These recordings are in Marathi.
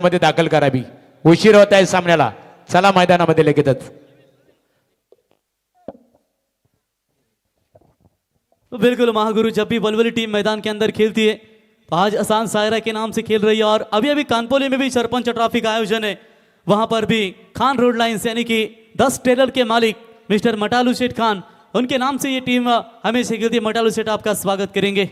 मध्ये दाखल करावी. उशीर होत आहे सामन्याला. चला मैदानामध्ये लगेचच. बिल्कुल महागुरु, जब भी वलवली टीम मैदान के अंदर खेलती है तो आज आसान सायरा के नाम से खेल रही है। और अभी अभी कानपोली में भी सरपंच ट्रॉफी का आयोजन है, वहां पर भी खान रोड लाइन्स यानी कि 10 टेलर के मालिक मिस्टर मटालू सेठ खान, उनके नाम से ये टीम हमेशा खेलती है। मटालू सेठ आपका स्वागत करेंगे।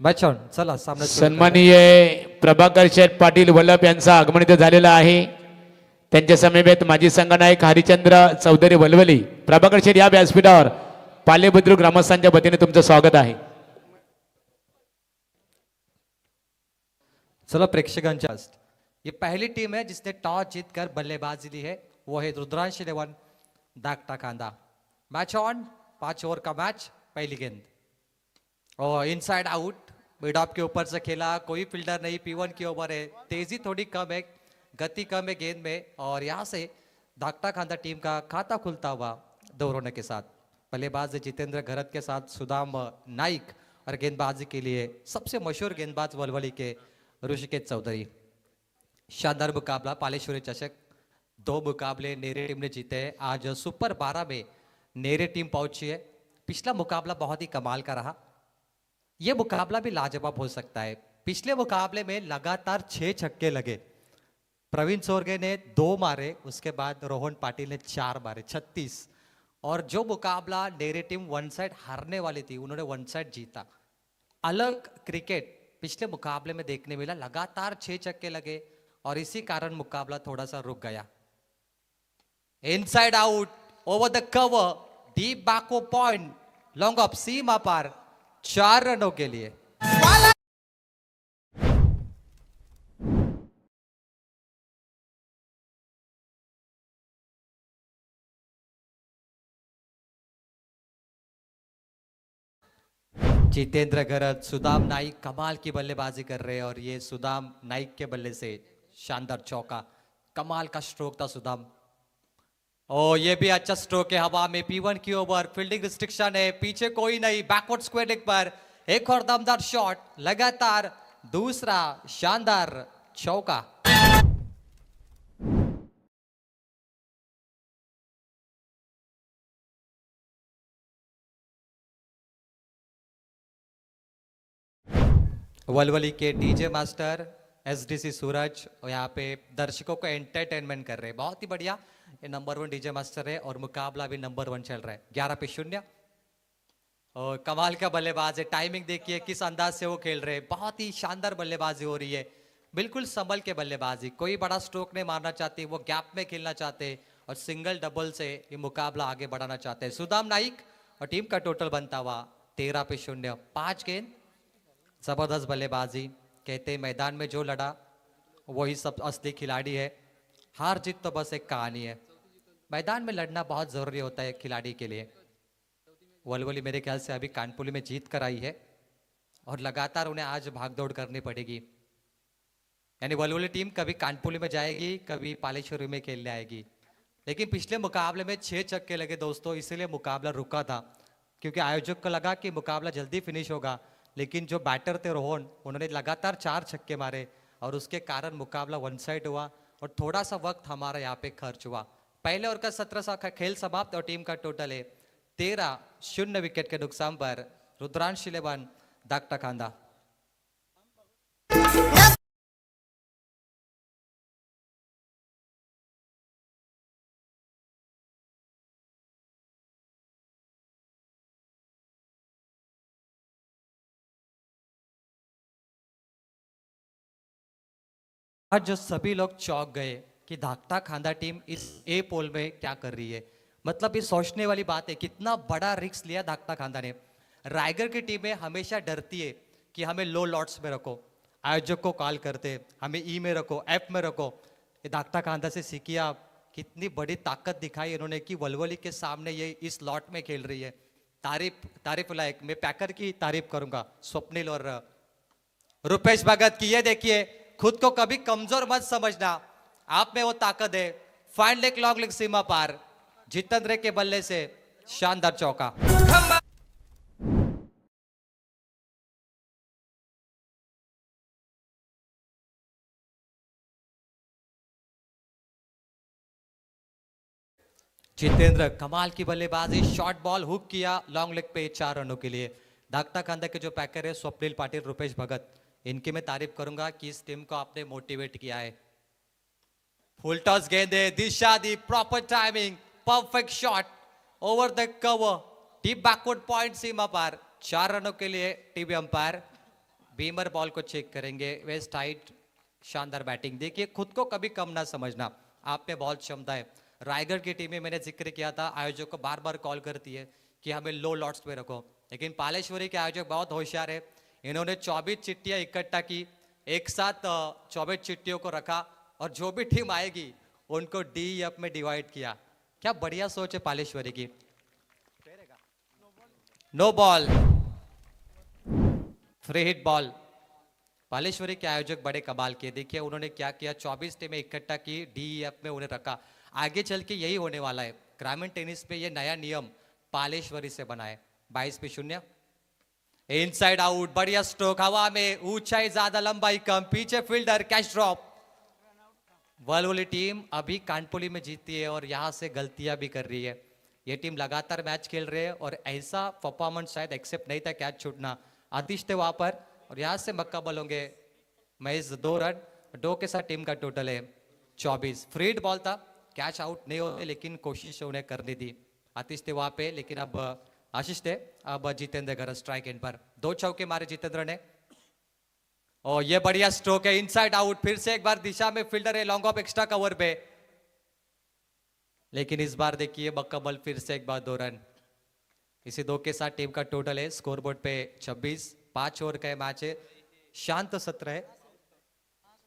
Match on. चला सामना सुरू करूया. सन्माननीय प्रभाकर शेठ पाटील वल्लभ यांचं आगमन इथे झालेलं आहे. त्यांच्या समवेत माजी संघनायक हरिचंद्र चौधरी वलवली. प्रभाकर शेठ या व्यासपीठावर पालेबुद्रुक ग्रामस्थांच्या वतीने तुमचं स्वागत आहे. चलो प्रेक्षकांच्या ये पहली टीम है जिसने टॉस जीतकर बल्लेबाजी ली है, वो है रुद्रांश 11 दागटा खांदा. Match on. 5 ओवर का मैच. पहली गेंद और इनसाइड आउट. मिड ऑफ के ऊपर से खेला, कोई फील्डर नहीं. P1 की ओवर है, तेजी थोड़ी कम है, गति कम है गेंद में. और यहाँ से दागटा खांदा टीम का खाता खुलता हुआ 2 रनों के साथ. बल्लेबाज जितेंद्र घरत के साथ सुदाम नाइक और गेंदबाजी के लिए सबसे मशहूर गेंदबाज वलवली के ऋषिकेश चौधरी. शानदार मुकाबला पालेश्वरी चषक. 2 मुकाबले नेरे टीम ने जीते हैं. आज सुपर 12 में नेरे टीम पहुंची है. पिछला मुकाबला बहुत ही कमाल का रहा, यह मुकाबला भी लाजवाब हो सकता है. पिछले मुकाबले में लगातार 6 छक्के लगे. प्रवीण सोरगे ने 2 मारे, उसके बाद रोहन पाटिल ने 4 मारे, 36. और जो मुकाबला नेरे टीम वन साइड हारने वाली थी, उन्होंने वन साइड जीता. अलग क्रिकेट पिछले मुकाबले में देखने मिला. लगातार 6 छक्के लगे और इसी कारण मुकाबला थोड़ा सा रुक गया. Inside out, over the cover, deep backward point, long off सीमा पार, 4 रनों के लिए. जितेंद्र घरत, सुदाम नाइक कमाल की बल्लेबाजी कर रहे हैं. और ये सुदाम नाइक के बल्ले से शानदार चौका. कमाल का स्ट्रोक था सुदाम. ओ ये भी अच्छा स्ट्रोक है हवा में. P1 की ओवर, फील्डिंग रिस्ट्रिक्शन है, पीछे कोई नहीं. बैकवर्ड स्क्वायर लेग पर एक और दमदार शॉट. लगातार दूसरा शानदार चौका. वलवली के डीजे मास्टर SDC सूरज और यहाँ पे दर्शकों को एंटरटेनमेंट कर रहे हैं. बहुत ही बढ़िया. ये नंबर 1 डीजे मास्टर है और मुकाबला भी नंबर 1 चल रहा है. 11 पे 0. और कमाल का बल्लेबाज है. टाइमिंग देखिए किस अंदाज से वो खेल रहे हैं. बहुत ही शानदार बल्लेबाजी हो रही है. बिल्कुल संभल के बल्लेबाजी. कोई बड़ा स्ट्रोक नहीं मारना चाहते, वो गैप में खेलना चाहते और सिंगल डबल से ये मुकाबला आगे बढ़ाना चाहते हैं. सुदाम नाइक और टीम का टोटल बनता हुआ 13 पे 0. 5 गेंद. जबरदस्त बल्लेबाजी. कहते हैं मैदान में जो लड़ा वही सब असली खिलाड़ी है. हार जीत तो बस एक कहानी है, मैदान में लड़ना बहुत जरूरी होता है खिलाड़ी के लिए. वलवली मेरे ख्याल से अभी कानपुली में जीत कर आई है और लगातार उन्हें आज भागदौड़ करनी पड़ेगी. यानी वलवली टीम कभी कानपुली में जाएगी, कभी पालेश्वरी में खेलने आएगी. लेकिन पिछले मुकाबले में 6 छक्के लगे दोस्तों, इसीलिए मुकाबला रुका था. क्योंकि आयोजक को लगा कि मुकाबला जल्दी फिनिश होगा, लेकिन जो बैटर थे रोहन, उन्होंने लगातार 4 छक्के मारे और उसके कारण मुकाबला वन साइड हुआ और थोड़ा सा वक्त हमारा यहाँ पे खर्च हुआ. पहले ओवर का 17 का खेल समाप्त और टीम का टोटल है 13. विकेट के नुकसान पर रुद्रांश 11 दागटा खांदा. आज जो सभी लोग चौंक गए कि दागटा खांदा टीम इस ए पोल में क्या कर रही है. मतलब ये सोचने वाली बात है, कितना बड़ा रिस्क लिया दागटा खांदा ने. रायगढ़ की टीमें हमेशा डरती है कि हमें लो लॉट्स में रखो, आयोजक को कॉल करते हमें ई में रखो, एफ में रखो. ये दागटा खांदा से सीखिए आप, कितनी बड़ी ताकत दिखाई इन्होंने कि वलवली के सामने ये इस लॉट में खेल रही है. तारीफ लायक. मैं पैकर की तारीफ करूंगा, स्वप्निल और रुपेश भगत की ये देखिए, खुद को कभी कमजोर मत समझना, आप में वो ताकत है। फाइन लेग लॉन्ग लेग सीमा पार, जितेंद्र के बल्ले से शानदार चौका। जितेंद्र कमाल की बल्लेबाजी, शॉर्ट बॉल हुक किया लॉन्ग लेग पे 4 रनों के लिए। धाकटा खांदा के जो पैकर है स्वप्निल पाटिल, रुपेश भगत, इनकी मैं तारीफ करूंगा कि इस टीम को आपने मोटिवेट किया है। फुल टॉस गेंद है, दिशा दी, proper timing, perfect shot over the cover, deep backward point सीमा पार, 4 रनों के लिए। टीवी अंपायर बीमर बॉल को चेक करेंगे। वेस्ट हाइट, शानदार बैटिंग। देखिए खुद को कभी कम ना समझना, आप में बहुत क्षमता है। रायगढ़ की टीम में मैंने जिक्र किया था, आयोजक को बार बार कॉल करती है कि हमें लो लॉट्स पे रखो, लेकिन पालेश्वरी के आयोजक बहुत होशियार है। इन्होंने 24 चिट्ठियां इकट्ठा की, एक साथ 24 चिट्ठियों को रखा और जो भी टीम आएगी उनको डी एफ में डिवाइड किया। क्या बढ़िया सोच है पालेश्वरी की। No ball, free hit ball. Paleshwari के आयोजक बड़े कमाल के, देखिए उन्होंने क्या किया, 24 टीमें इकट्ठा की, डीईएफ में उन्हें रखा। आगे चल के यही होने वाला है, ग्रामीण टेनिस पे ये नया नियम पालेश्वरी से बना है। 22 पे 0, इनसाइड आउट, बढ़िया स्ट्रोक, हवा में, ऊंचाई ज्यादा, लंबाई कम, पीछे फील्डर, कैच ड्रॉप। वलवली टीम अभी कानपुली में जीती है और यहां से गलतियां भी कर रही है। ये टीम लगातार मैच खेल रहे हैं और ऐसा परफॉर्मेंस शायद एक्सेप्ट नहीं था, कैच छूटना। आतिश थे वहां पर और यहां से मक्काबल होंगे महज 2 रन। 2 के साथ टीम का टोटल है 24। फ्रीड बॉल था, कैच आउट नहीं होते, लेकिन कोशिश उन्हें करनी थी। आतिश थे वहां पे, लेकिन अब आशीष थे, अब जितेंद्र घर स्ट्राइक एंड पर 2 चौके मारे जितेंद्र ने। और ये बढ़िया स्ट्रोक है, इनसाइड आउट, फिर से एक बार दिशा में फील्डर है, लॉन्ग ऑफ एक्स्ट्रा कवर पे, लेकिन इस बार देखिए मक्काबल फिर से एक बार 2 रन। इसी 2 के साथ टीम का टोटल है स्कोरबोर्ड पे 26। 5 ओवर का मैच है, शांत सत्र है,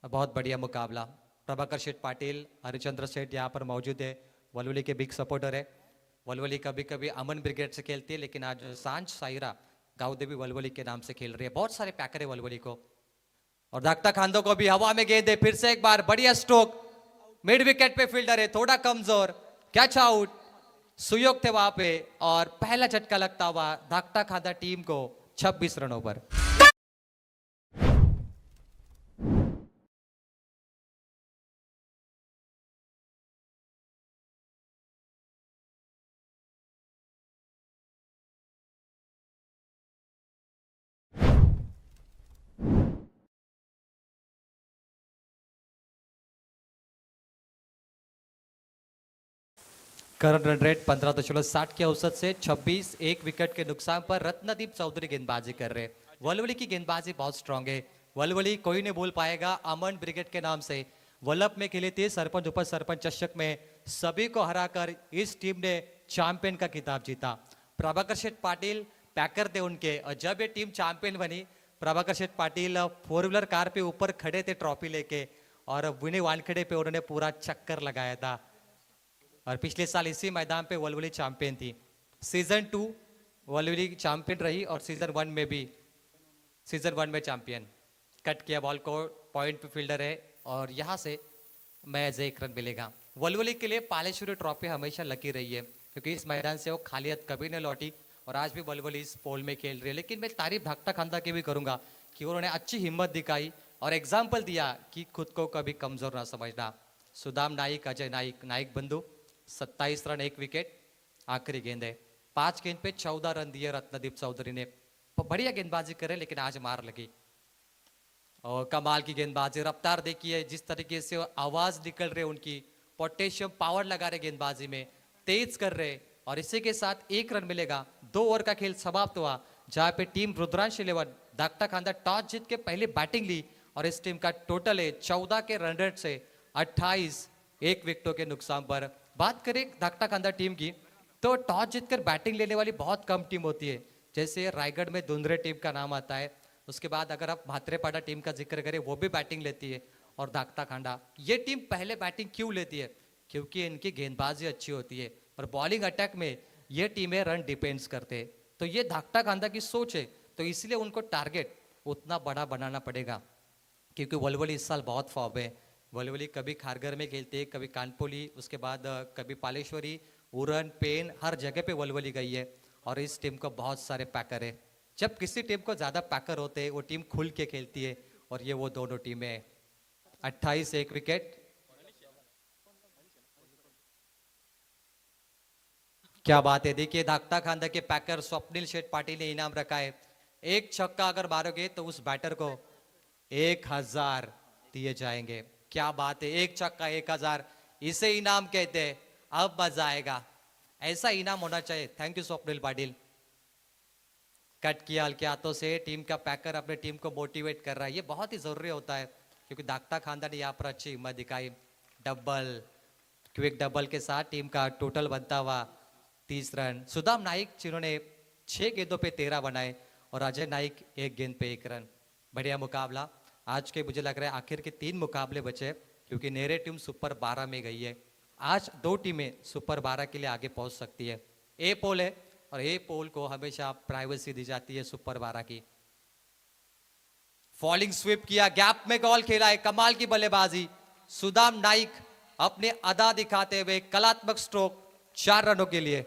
बहुत बढ़िया मुकाबला। प्रभाकर शेठ पाटिल, हरिचंद्र सेठ यहाँ पर मौजूद है, वलवली के बिग सपोर्टर है। वलवली कभी कभी अमन ब्रिगेड से खेलती है, लेकिन आज सांझ साइरा गाँवदेवी वलवली के नाम से खेल रही है। बहुत सारे पैकर है वलवली को। और धाकटा खांदो को भी हवा में गेंद है, फिर से एक बार बढ़िया स्ट्रोक, मिड विकेट पे फील्डर है, थोड़ा कमजोर, कैच आउट। सुयोग थे वहां पे और पहला झटका लगता हुआ धाकटा खांदा टीम को 26 रनों पर। करंट रन रेट 15.60 के औसत से 26, 1 विकेट के नुकसान पर रत्नदीप चौधरी गेंदबाजी कर रहे हैं। वलवली की गेंदबाजी बहुत स्ट्रांग है, वलवली कोई नहीं बोल पाएगा। अमन ब्रिगेड के नाम से वल्लभ में खेली थी सरपंच उप सरपंच चषक में, सभी को हराकर इस टीम ने चैंपियन का खिताब जीता। प्रभाकर शेठ पाटिल पैकर थे उनके, और जब ये टीम चैंपियन बनी, प्रभाकर शेठ पाटिल 4 व्हीलर कार पे ऊपर खड़े थे ट्रॉफी लेके, और विनी वानखेड़े पे उन्होंने पूरा चक्कर लगाया था। और पिछले साल इसी मैदान पे वलवली चैंपियन थी। सीजन 2 वलवली चैंपियन रही और सीजन 1 में भी, सीजन 1 में चैंपियन। कट किया बॉल को, पॉइंट पे फील्डर है और यहाँ से मैच 1 रन मिलेगा। वलवली के लिए पालेश्वरी ट्रॉफी हमेशा लकी रही है, क्योंकि इस मैदान से वो खाली हाथ कभी नहीं लौटी और आज भी वलवली इस पोल में खेल रही है। लेकिन मैं तारीफ धाकटा खांदा की भी करूंगा कि उन्होंने अच्छी हिम्मत दिखाई और एग्जाम्पल दिया कि खुद को कभी कमजोर ना समझना। सुदाम नाइक, अजय नाइक, नाइक बंधु 27 रन 1 विकेट, आखिरी गेंद है। 5 गेंद पे 14 रन दिए रत्नदीप चौधरी ने। बढ़िया गेंदबाजी करे, लेकिन आज मार लगी। और कमाल की गेंदबाजी, रफ्तार देखिए, जिस तरीके से आवाज निकल रहे उनकी, पोटेशियम पावर लगा रहे गेंदबाजी में, तेज कर रहे। और इसी के साथ 1 रन मिलेगा। 2 ओवर का खेल समाप्त हुआ, जहां पे टीम रुद्रांश 11 धाकटा खांदा टॉस जीत के पहले बैटिंग ली और इस टीम का टोटल है 14 के रन रेट से 28, 1 विकेटों के नुकसान पर। बात करें धाकटा खांदा टीम की, तो टॉस जीतकर बैटिंग लेने वाली बहुत कम टीम होती है। जैसे रायगढ़ में धुंधरे टीम का नाम आता है, उसके बाद अगर आप म्हात्रेपाड़ा टीम का जिक्र करें, वो भी बैटिंग लेती है। और धाकटा खांडा, ये टीम पहले बैटिंग क्यों लेती है? क्योंकि इनकी गेंदबाजी अच्छी होती है और बॉलिंग अटैक में ये टीमें रन डिपेंड्स करते हैं। तो ये धाकटा खांदा की सोच है, तो इसलिए उनको टारगेट उतना बड़ा बनाना पड़ेगा, क्योंकि वलवली इस साल बहुत फॉर्म है। वलवली कभी खारघर में खेलते, कभी कानपोली, उसके बाद कभी पालेश्वरी, उरन, पेन, हर जगह पे वलवली गई है। और इस टीम को बहुत सारे पैकर है। जब किसी टीम को ज़्यादा पैकर होते हैं वो टीम खुल के खेलती है, और ये वो दोनों टीमें हैं। 28 एक विकेट, क्या बात है। देखिए धाकता खानदा के पैकर स्वप्निल शेठ पाटिल ने इनाम रखा है। एक छक्का अगर मारोगे तो उस बैटर को 1000 दिए जाएंगे। क्या बात है, एक छक्का 1000, इसे इनाम कहते हैं। अब मजा आएगा, ऐसा इनाम होना चाहिए। Thank you Swapnil Patil. Cut किया हल्के हाथों से, टीम का पैकर अपने टीम को मोटिवेट कर रहा है, ये बहुत ही जरूरी होता है, क्योंकि धाकता खानदा ने यहाँ पर अच्छी हिम्मत दिखाई। डबल, क्विक डबल के साथ टीम का टोटल बनता हुआ 30 रन। सुदाम नाइक जिन्होंने 6 गेंदों पे 13 बनाए, और अजय नाइक 1 गेंद पे 1 रन। बढ़िया मुकाबला। आज के मुझे लग रहा है आखिर के 3 मुकाबले बचे, क्योंकि नेरे टीम सुपर 12 में गई है। आज 2 टीमें सुपर 12 के लिए आगे पहुंच सकती है। ए पोल है, और ए पोल को हमेशा प्राइवेसी दी जाती है सुपर 12 की। फॉलिंग स्वीप किया, गैप में गोल खेला है, कमाल की बल्लेबाजी। सुदाम नाइक अपने अदा दिखाते हुए कलात्मक स्ट्रोक 4 रनों के लिए।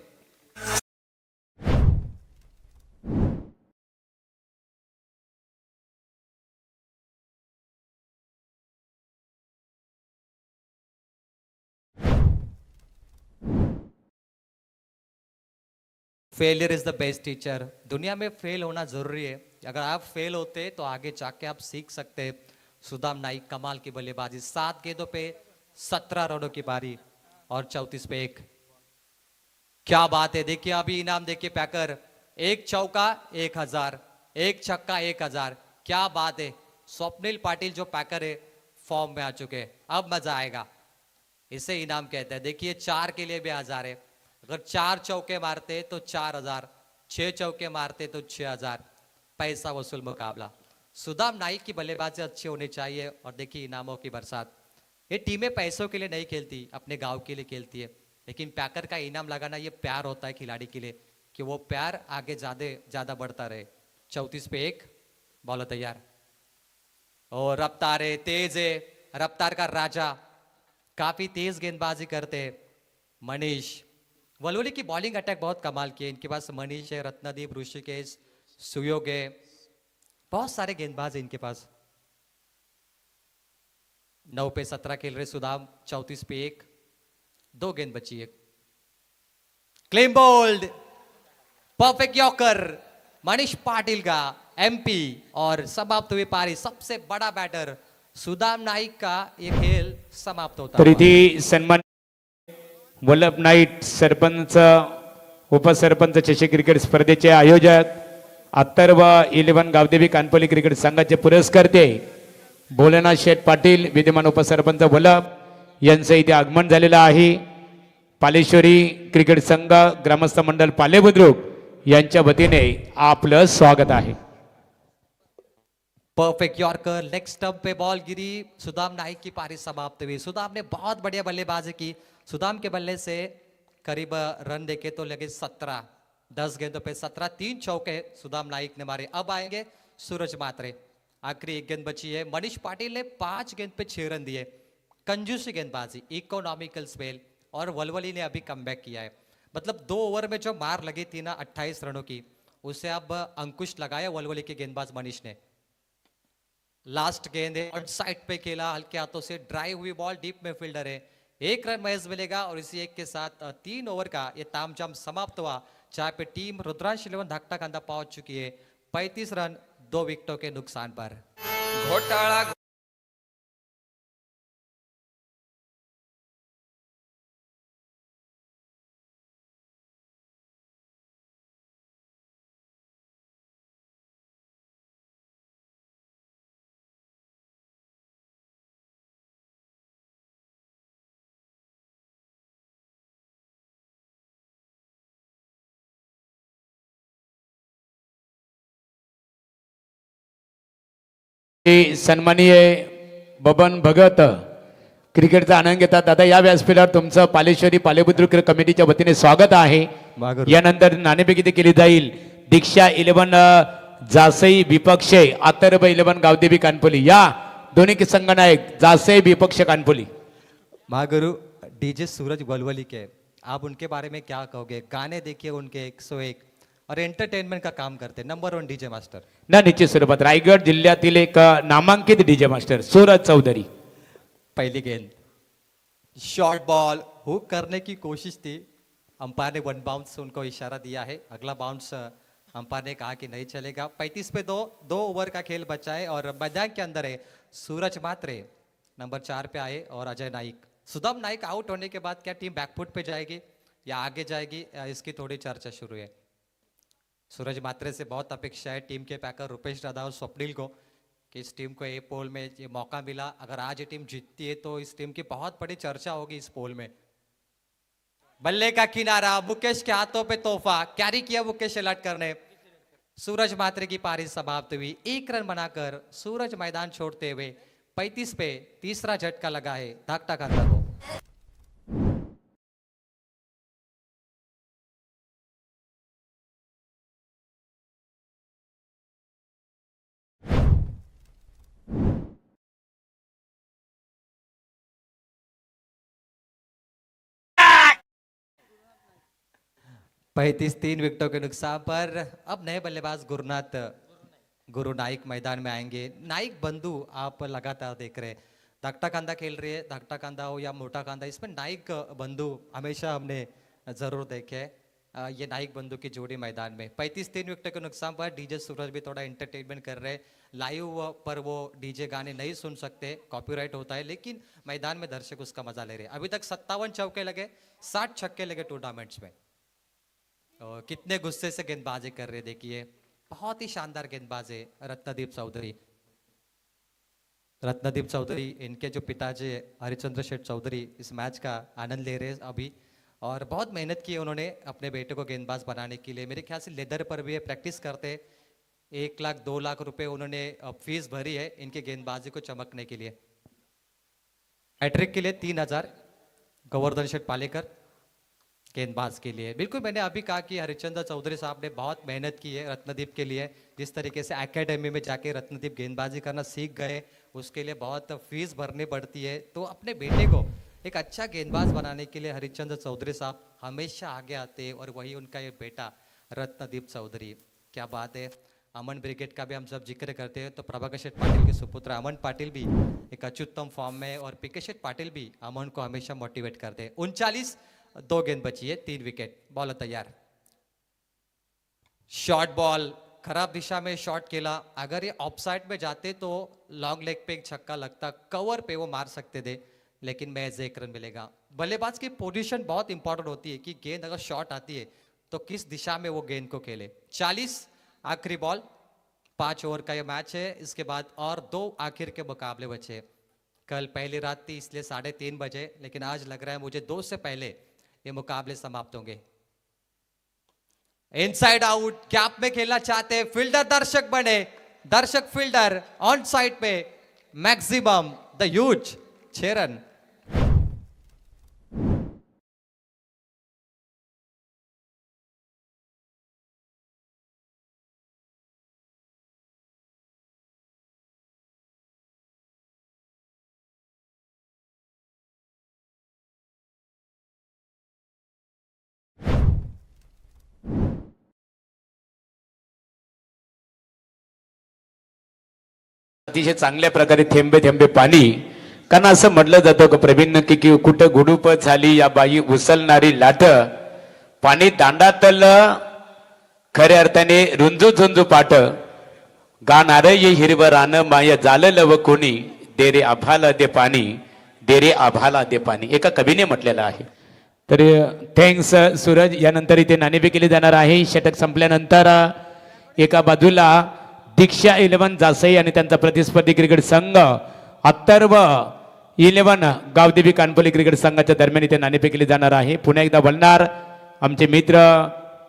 Failure is the best teacher. दुनिया में फेल होना जरूरी है। अगर आप फेल होते तो आगे जाके आप सीख सकते हैं। सुदाम नाइक कमाल की बल्लेबाजी, 7 गेंदों पे 17 रनों की पारी, और 34 पे 1। क्या बात है। देखिए अभी इनाम देखिए पैकर, एक चौका 1000, एक छक्का 1000। क्या बात है। स्वप्निल पाटिल जो पैकर है फॉर्म में आ चुके हैं, अब मजा आएगा। इसे इनाम कहते हैं। देखिए 4 के लिए भी 1000 है। अगर 4 चौके मारते तो 4000, 6 चौके मारते तो 6000। पैसा वसूल मुकाबला। सुदाम नाइक की बल्लेबाजी अच्छी होनी चाहिए, और देखिए इनामों की बरसात। ये टीमें पैसों के लिए नहीं खेलती, अपने गांव के लिए खेलती है, लेकिन पैकर का इनाम लगाना ये प्यार होता है खिलाड़ी के लिए, कि वो प्यार आगे ज्यादा बढ़ता रहे। 34 पे 1, बॉल तैयार। और रफ्तार है, तेज है, रफ्तार का राजा, काफी तेज गेंदबाजी करते हैं मनीष। वलवली की बॉलिंग अटैक बहुत कमाल की है। इनके पास मनीष है, रत्नदीप, ऋषिकेश, सुयोग है, बहुत सारे गेंदबाज हैं इनके पास। 9 पे 17 खेल रहे सुदाम। 34 पे 1, 2 गेंद बची है। Clean bowled, perfect yorker Manish Patil का एमपी, और समाप्त हुई पारी। सबसे बड़ा बैटर सुदाम नाइक का ये खेल समाप्त होता है। तरी सन्मान वल्लभ नाईट सरपंच उपसरपंच चषक क्रिकेट स्पर्धेचे आयोजक, अथर्व 11 गावदेवी कानपोली क्रिकेट संघाचे पुरस्कर्ते भोलेनाथ शेठ पाटील, विद्यमान उपसरपंच वल्लभ यांचं इथे आगमन झालेलं आहे। पालेश्वरी क्रिकेट संघ, ग्रामस्थ मंडळ पाले बुद्रुक यांच्या वतीने आपलं स्वागत आहे। परफेक्ट यॉर्कर, लेग स्टंप पे बॉल गिरी, सुदाम नाइक की पारी समाप्त हुई। सुदाम ने बहुत बढ़िया बल्लेबाजी की। सुदाम के बल्ले से करीब रन देखे तो लगे 17, 10 गेंदों पे 17, 3 चौके सुदाम नाइक ने मारे। अब आएंगे सूरज मात्रे, आखिरी 1 गेंद बची है। मनीष पाटिल ने 5 गेंद पे 6 रन दिए। कंजूसी गेंदबाजी, इकोनॉमिकल स्पेल, और वलवली ने अभी कमबैक किया है। मतलब 2 ओवर में जो मार लगी थी ना 28 रनों की, उसे अब अंकुश लगाया वलवली के गेंदबाज मनीष ने। लास्ट गेंद है, और साइड पे खेला, हल्के हाथों से ड्राइव हुई बॉल, डीप में फील्डर है। 1 रन महज मिलेगा, और इसी 1 के साथ 3 ओवर का ये तामझाम समाप्त हुआ, जहां पे टीम रुद्रांश 11 धाकटा खांदा पहुंच चुकी है 35 रन 2 विकेटों के नुकसान पर। घोटाला सन्माननीय बबन भगत क्रिकेटचा आनंद घेतात। आता या व्यासपीठावर तुमचं पालेश्वरी पालेबुद्रुक कमिटीच्या वतीने स्वागत आहे। यानंतर नाणेफेक इथे केली जाईल। दीक्षा 11 जासई विपक्षे अथर्व 11 गावदेवी कानपोली या दोन्ही संघनायक जासई विपक्ष कानपोली. महागुरु डीजे सूरज वलवली के आप उनके बारे में क्या कहोगे? गाने देखिए उनके 101 और एंटरटेनमेंट का काम करते, नंबर 1 डीजे मास्टर. ना निश्चित स्वरूपात रायगड जिल्ह्यातील एक नामांकित डीजे मास्टर सूरज चौधरी. पहली गेंद शॉर्ट बॉल हुक करने की कोशिश थी, अंपायर ने 1 बाउंस उनको इशारा दिया है. अगला बाउंस अंपायर ने कहा कि नहीं चलेगा. 35 पे 2 ओवर का खेल बचा है और मैदान के अंदर है सूरज मात्रे नंबर 4 पे आए और अजय नाइक. सुदाम नाइक आउट होने के बाद क्या टीम बैकफुट पे जाएगी या आगे जाएगी, इसकी थोड़ी चर्चा शुरू है. सूरज मात्रे से बहुत अपेक्षा है टीम के पैकर रुपेश राधा और स्वप्निल को कि इस टीम को ए पोल में ये मौका मिला. अगर आज ये टीम जीतती है तो इस टीम की बहुत बड़ी चर्चा होगी इस पोल में. बल्ले का किनारा मुकेश के हाथों पे तोहफा, कैरी किया मुकेश लट करने. सूरज मात्रे की पारी समाप्त हुई. 1 रन बनाकर सूरज मैदान छोड़ते हुए 35 पे तीसरा झटका लगा है धाकटा खांदा को. पैंतीस 3 विकेटों के नुकसान पर अब नए बल्लेबाज गुरु नाइक मैदान में आएंगे. नाइक बंधु आप लगातार देख रहे हैं, धाकटा कांदा खेल रही है, धाकटा कांदा हो या मोटा कांदा, इसमें नाइक बंधु हमेशा हमने जरूर देखे हैं. ये नाइक बंधु की जोड़ी मैदान में 35 3 विकेटों के नुकसान पर डीजे सूरज भी थोड़ा एंटरटेनमेंट कर रहे हैं. लाइव पर वो डीजे गाने नहीं सुन सकते, कॉपीराइट होता है, लेकिन मैदान में दर्शक उसका मजा ले रहे हैं. अभी तक 57 चौके लगे, 60 छक्के लगे टूर्नामेंट्स में. कितने गुस्से से गेंदबाजी कर रहे देखिए, बहुत ही शानदार गेंदबाज है रत्नदीप चौधरी. रत्नदीप चौधरी इनके जो पिताजी हरिचंद्र शेठ चौधरी इस मैच का आनंद ले रहे हैं अभी, और बहुत मेहनत की है उन्होंने अपने बेटे को गेंदबाज बनाने के लिए. मेरे ख्याल से लेदर पर भी प्रैक्टिस करते. 1 लाख 2 लाख रुपए उन्होंने फीस भरी है इनके गेंदबाजी को चमकने के लिए. हैट्रिक के लिए 3000 गोवर्धन शेठ पालेकर गेंदबाज के लिए. बिल्कुल मैंने अभी कहा कि हरिचंद्र चौधरी साहब ने बहुत मेहनत की है रत्नदीप के लिए. जिस तरीके से एकेडमी में जाके रत्नदीप गेंदबाजी करना सीख गए, उसके लिए बहुत फीस भरनी पड़ती है. तो अपने बेटे को एक अच्छा गेंदबाज बनाने के लिए हरिचंद्र चौधरी साहब हमेशा आगे आते हैं, और वही उनका ये बेटा रत्नदीप चौधरी. क्या बात है. अमन ब्रिगेड का भी हम सब जिक्र करते हैं तो प्रभाकर शेठ पाटिल के सुपुत्र अमन पाटिल भी एक अत्युत्तम फॉर्म में, और पीके शेठ पाटिल भी अमन को हमेशा मोटिवेट करते हैं. 39 2 गेंद बची है, 3 विकेट. बॉलर तैयार. शॉर्ट बॉल खराब दिशा में शॉट खेला. अगर ये ऑफ साइड में जाते तो लॉन्ग लेग पे एक छक्का लगता, कवर पे वो मार सकते थे, लेकिन महज 1 रन मिलेगा. बल्लेबाज की पोजीशन बहुत इंपॉर्टेंट होती है कि गेंद अगर शॉट आती है तो किस दिशा में वो गेंद को खेले. 40 आखिरी बॉल, 5 ओवर का ये मैच है. इसके बाद और 2 आखिर के मुकाबले बचे. कल पहली रात थी इसलिए 3:30 बजे, लेकिन आज लग रहा है मुझे 2 से पहले ये मुकाबले समाप्त होंगे. इनसाइड आउट गैप में खेलना चाहते हैं, फील्डर दर्शक बने, दर्शक fielder on side pay maximum the huge 6 run. अतिशय चांगल्या प्रकारे थेंबे थेंबे पाणी. कारण असं म्हटलं जातं की प्रवीण नक्की की कुठं गुडूप झाली या बाई उचलणारी लाट. पाणी दांडातल खऱ्या अर्थाने रुंजू झुंजू पाट. गाणार ये हिरवं रान माय झालं लव कोणी, देरे आभाला दे पाणी, देरे आभाला दे पाणी, एका कवीने म्हटलेलं आहे. तर थँक्स सूरज. यानंतर इथे नाणेफी केली जाणार आहे. षटक संपल्यानंतर एका बाजूला दीक्षा 11 जासई आणि त्यांचा प्रतिस्पर्धी क्रिकेट संघ अथर्व 11 गावदेवी कानपोली क्रिकेट संघाच्या दरम्यान इथे नाणेफी केली जाणार आहे. पुन्हा एकदा बोलणार आमचे मित्र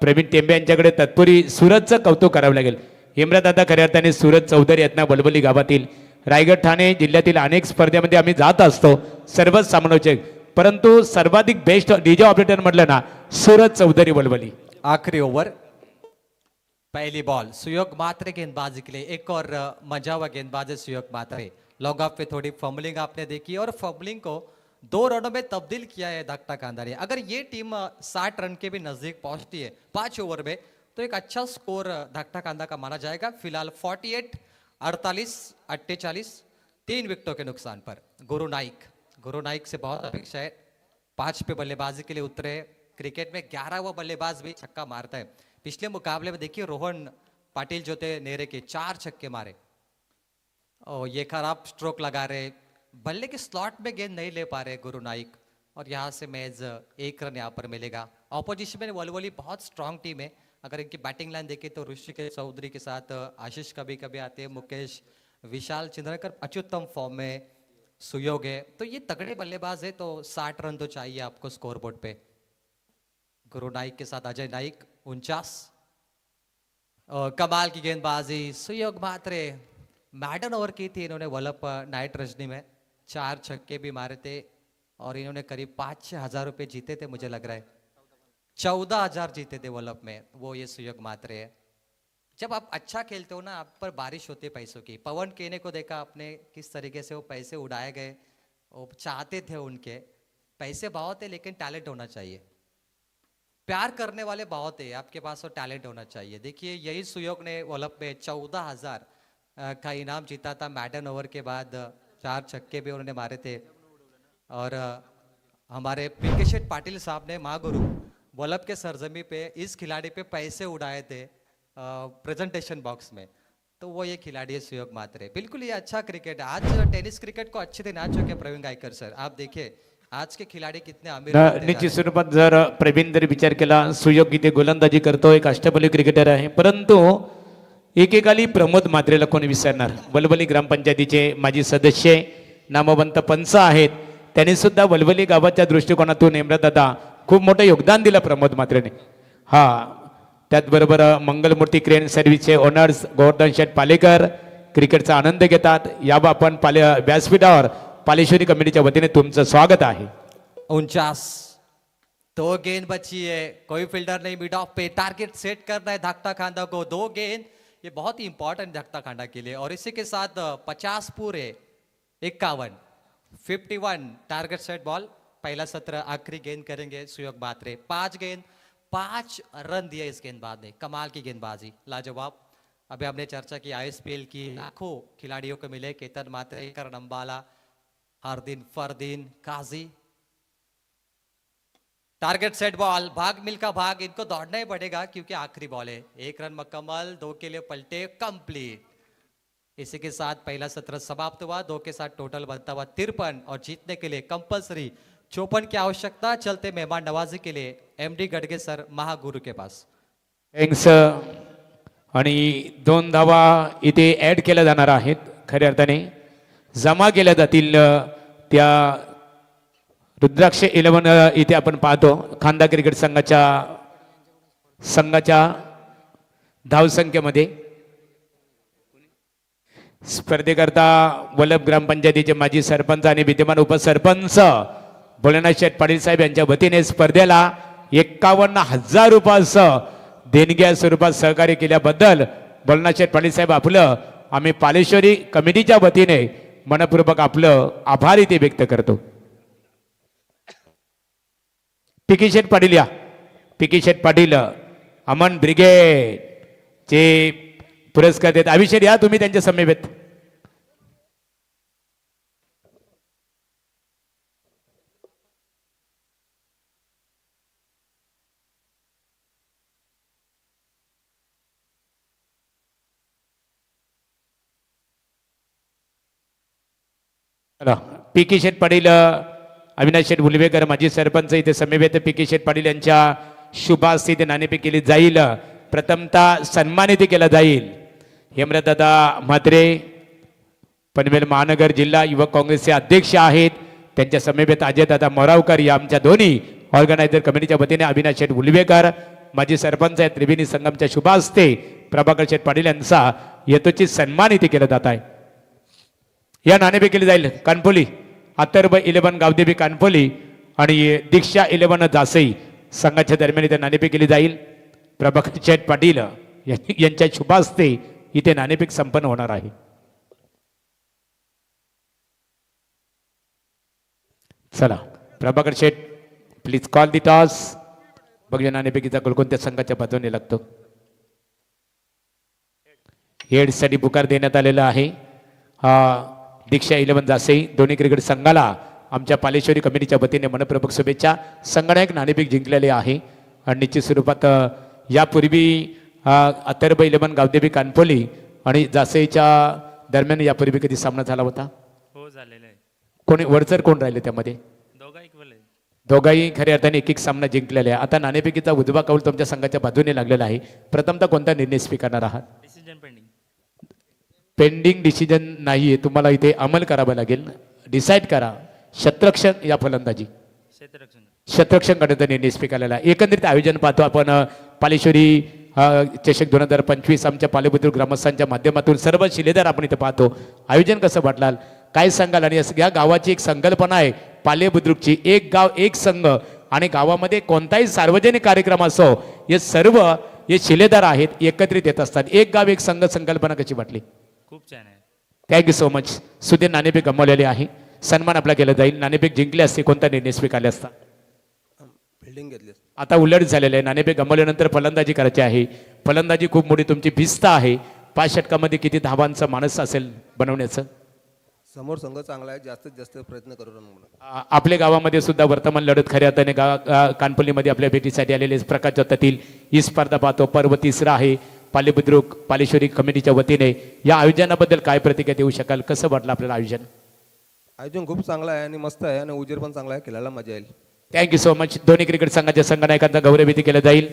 प्रवीण टेंबे यांच्याकडे तत्पुरी सूरजचं कौतुक करावं लागेल. हेमरादादा खऱ्या अर्थाने सूरज चौधरी यांना बलबली गावातील रायगड ठाणे जिल्ह्यातील अनेक स्पर्धेमध्ये आम्ही जात असतो, सर्वच सामनाचे, परंतु सर्वाधिक बेस्ट डीजे ऑपरेटर म्हटलं ना सूरज चौधरी बलबली. आखिरी ओवर पहली बॉल सुयोग मात्रे गेंदबाजी के लिए एक और मजा हुआ गेंदबाज है सुयोग मात्रे। लॉग ऑफ पे थोड़ी फंबलिंग आपने देखी और फंबलिंग को 2 रनों में तब्दील किया है धक्का कांदा ने। अगर ये टीम 60 रन के भी नजदीक पहुंचती है 5 ओवर में तो एक अच्छा स्कोर धक्का कांदा का माना जाएगा। फिलहाल 48, 48, 48 3 विकेटों के नुकसान पर गुरु नाइक से बहुत अपेक्षा है। 5 पे बल्लेबाजी के लिए उतरे। क्रिकेट में 11वां बल्लेबाज भी छक्का मारता है। पिछले मुकाबले में देखिए रोहन पाटिल जो थे नेरे के 4 छक्के मारे और ये खराब स्ट्रोक लगा रहे। बल्ले के स्लॉट में गेंद नहीं ले पा रहे गुरु नाइक और यहाँ से मैच 1 रन यहाँ पर मिलेगा। ऑपोजिशन में वलवली बहुत स्ट्रांग टीम है। अगर इनकी बैटिंग लाइन देखें तो ऋषिकेश चौधरी के साथ आशीष कभी कभी आते हैं, मुकेश, विशाल चिंद्रकर अत्युत्तम फॉर्म में, सुयोग है। तो ये तगड़े बल्लेबाज है तो 60 रन तो चाहिए आपको स्कोर बोर्ड पे। गुरु नाइक के साथ अजय नाइक 49। कमाल की गेंदबाजी सुयोग मात्रे। मैडन ओवर की थी इन्होंने वल्लभ नाइट रजनी में, 4 छक्के भी मारे थे और इन्होंने करीब 5-6 हजार रुपए जीते थे। मुझे लग रहा है 14,000 जीते थे वल्लभ में, वो ये सुयोग मात्रे है। जब आप अच्छा खेलते हो ना आप पर बारिश होती है पैसों की। पवन केने को देखा आपने किस तरीके से वो पैसे उड़ाए गए। वो चाहते थे उनके पैसे बहुत है लेकिन टैलेंट होना चाहिए। प्यार करने वाले बहुत है, आपके पास वो टैलेंट होना चाहिए। देखिए यही सुयोग ने वल्लभ में 14,000 का इनाम जीता था। मैडन ओवर के बाद 4 छक्के भी उन्होंने मारे थे। और हमारे पीके शेठ पाटिल साहब ने महागुरु वल्लभ के सरजमी पे इस खिलाड़ी पे पैसे उड़ाए थे प्रेजेंटेशन बॉक्स में। तो वो ये खिलाड़ी है सुयोग मात्रे। बिल्कुल ये अच्छा क्रिकेट है। आज टेनिस क्रिकेट को अच्छे दिन आ चुके प्रवीण गायकर सर। आप देखिए आज के खिलाडी कितने अमीर होते जा निश्चित रहे हैं। स्वरूपात जर प्रवीण जर विचार केला सुयोग इथे गोलंदाजी करतो, एक अष्टपैलू क्रिकेटर आहे, परंतु एकेकाली प्रमोद मात्रेला कोणी विसरणार. वलवली ग्रामपंचायतीचे माजी सदस्य नामवंत पंच आहेत, त्यांनी सुद्धा वलवली गावाच्या दृष्टिकोनातून हेमराजदादा खूप मोठं योगदान दिलं प्रमोद मात्रेने. हा त्याचबरोबर मंगलमूर्ती क्रेन सर्व्हिसचे ओनर्स गोवर्धन शेठ पालेकर क्रिकेटचा आनंद घेतात. यावर आपण व्यासपीठावर पालेश्वरी कमिटीच्या वतीने तुमचं स्वागत आहे. 49 2 गेंद बची है, कोई फील्डर नहीं mid of pay. Target set करना है धक्का खांदा को। 2 गेंद ये बहुत ही इंपॉर्टेंट धक्का खांडा के लिए। और इसी के साथ 50 पूरे 51 51 टारगेट सेट बॉल। पहला सत्र आखिरी गेंद करेंगे सुयोग मात्रे। 5 गेंद 5 रन दिए इस गेंदबाज ने। कमाल की गेंदबाजी, लाजवाब। अभी हमने चर्चा की आईएसपीएल की लाखों खिलाड़ियों को मिले, केतन मात्रे, करण अंबाला, हरदीन, फरदीन, काजी। टारगेट सेट बॉल, भाग मिल्खा भाग। इनको दौड़ना ही पड़ेगा क्योंकि आखिरी बॉल है। 1 रन मुकम्मल, 2 के लिए पलटे कंप्लीट। इसी के साथ पहला सत्र समाप्त हुआ। 2 के साथ टोटल बनता हुआ 53 और जीतने के लिए कंपल्सरी 54 की आवश्यकता। चलते मेहमान नवाजी के लिए एमडी गडगे सर महागुरु के पास। थँक्स. आणि 2 धावा इथे ऍड केल्या जाणार आहेत. खऱ्या अर्थाने जमा केल्या जातील त्या रुद्राक्ष 11 इथे आपण पाहतो खांदा क्रिकेट संघाच्या धावसंख्येमध्ये. स्पर्धेकरता वल्लभ ग्रामपंचायतीचे माजी सरपंच आणि विद्यमान उपसरपंच भोलेनाथ शेठ पाटील साहेब यांच्या वतीने स्पर्धेला 51,000 रुपयाचं देणग्या स्वरूपात सहकार्य केल्याबद्दल भोलेनाथ शेठ पाटील साहेब आपलं आम्ही पालेश्वरी कमिटीच्या वतीने मनपूर्वक आपलं आभार इथे व्यक्त करतो. पिकी शेठ पाटील या. पिकी शेठ पाटील अमन ब्रिगेड चे पुरस्कार देत. अभिषेक या तुम्ही त्यांच्या समेत. पीके शेठ पाटील, अविनाश शेठ उलवेकर माजी सरपंच इथे समेत. पीके शेठ पाटील यांच्या शुभास्ते इथे नाणेफेक केली जाईल. प्रथमतः सन्मानित केला जाईल हेमराजदादा म्हात्रे, पनवेल महानगर जिल्हा युवक काँग्रेसचे अध्यक्ष आहेत. त्यांच्या समेत अजयदादा मोरावकर या आमच्या दोन्ही ऑर्गनायझर कमिटीच्या वतीने अविनाश शेठ उलवेकर माजी सरपंच आहेत. त्रिवेणी संगमच्या शुभास्ते प्रभाकर शेठ पाटील यांचा यथोचित सन्मान इथे केला जात आहे. या नाणेफेक केली जाईल. कानपोली अथर्व 11 गावदेवी कानपोली आणि दीक्षा 11 जासई संघाच्या दरम्यान इथे नाणेफेक केली जाईल. प्रभाकर शेठ पाटील यांच्या शुभ हस्ते इथे नाणेफेक संपन्न होणार आहे. चला प्रभाकर शेठ प्लीज कॉल दी टॉस. बघूया नाणेफेकीचा गोल कोणत्या संघाच्या बाजूने लागतो. हेडसाठी पुकार देण्यात आलेला आहे. दीक्षा 11 जासे दोन्ही क्रिकेट संघाला आमच्या पालेश्वरी कमिटीच्या वतीने मनपूर्वक शुभेच्छा. संगणक नाणेफेक जिंकलेले आहे आणि निश्चित स्वरूपात यापूर्वी अथर्व 11 गावदेवी कानपोली आणि जासेच्या दरम्यान यापूर्वी कधी सामना झाला होता. हो झालेलं आहे. कोणी वरचर कोण राहिले त्यामध्ये. दोघा इक्वल आहे. दोघाही खऱ्या अर्थाने एक एक सामना जिंकलेला आहे. आता नाणेफेकीचा उजवा कौल तुमच्या संघाच्या बाजूने लागलेला आहे. प्रथमतः कोणता निर्णय स्वीकारणार आहात. Decision pending. पेंडिंग डिसिजन नाहीये, तुम्हाला इथे अंमल करावा लागेल. डिसाईड करा शतरक्षण या फलंदाजी. क्षेत्ररक्षण. शतरक्षण गणित निर्णय स्वीकारलेला आहे. एकंदरीत आयोजन पाहतो आपण पालेश्वरी चषक 2025 आमच्या पालेबुद्रुक ग्रामस्थांच्या माध्यमातून सर्व शिलेदार आपण इथे पाहतो. आयोजन कसं वाटलं काय सांगाल. आणि या गावाची एक संकल्पना आहे पालेबुद्रुकची, एक गाव एक संघ. आणि गावामध्ये कोणताही सार्वजनिक कार्यक्रम असो हे सर्व हे शिलेदार आहेत एकत्रित येत असतात. एक गाव एक संघ संकल्पना कशी वाटली. खूप छान आहे. Thank you so much. सुधीर नाणेफेक गमावलेले आहे. सन्मान आपला केला जाईल. नाणेफेक जिंकले असते कोणता निर्णय स्वीकारले असता. फिल्डिंग घेतली. आता उलट झालेलं आहे. नाणेफेक गमावल्यानंतर फलंदाजी करायची आहे. फलंदाजी खूप मोठी तुमची भिस्त आहे. 5 षटकामध्ये किती धावांचा माणूस असेल बनवण्याचं. समोर संघ चांगला आहे, जास्तीत जास्त प्रयत्न करू म्हणून. आपल्या गावामध्ये सुद्धा वर्तमान लढत खऱ्या अर्थाने कानपल्लीमध्ये आपल्या भेटीसाठी आलेले प्रकाश दत्तातील ही स्पर्धा पाहतो. पर्व 3रा आहे पालेबुद्रुक पालेश्वरी कमिटीच्या वतीने. या आयोजनाबद्दल काय प्रतिक्रिया देऊ शकाल. कसं वाटलं आपल्याला आयोजन. आयोजन खूप चांगलं आहे आणि मस्त आहे आणि उजेर पण चांगला आहे, खेळायला मजा येईल. Thank you so much. दोन्ही क्रिकेट संघाच्या संघनायकांचा गौरवविधी केला जाईल.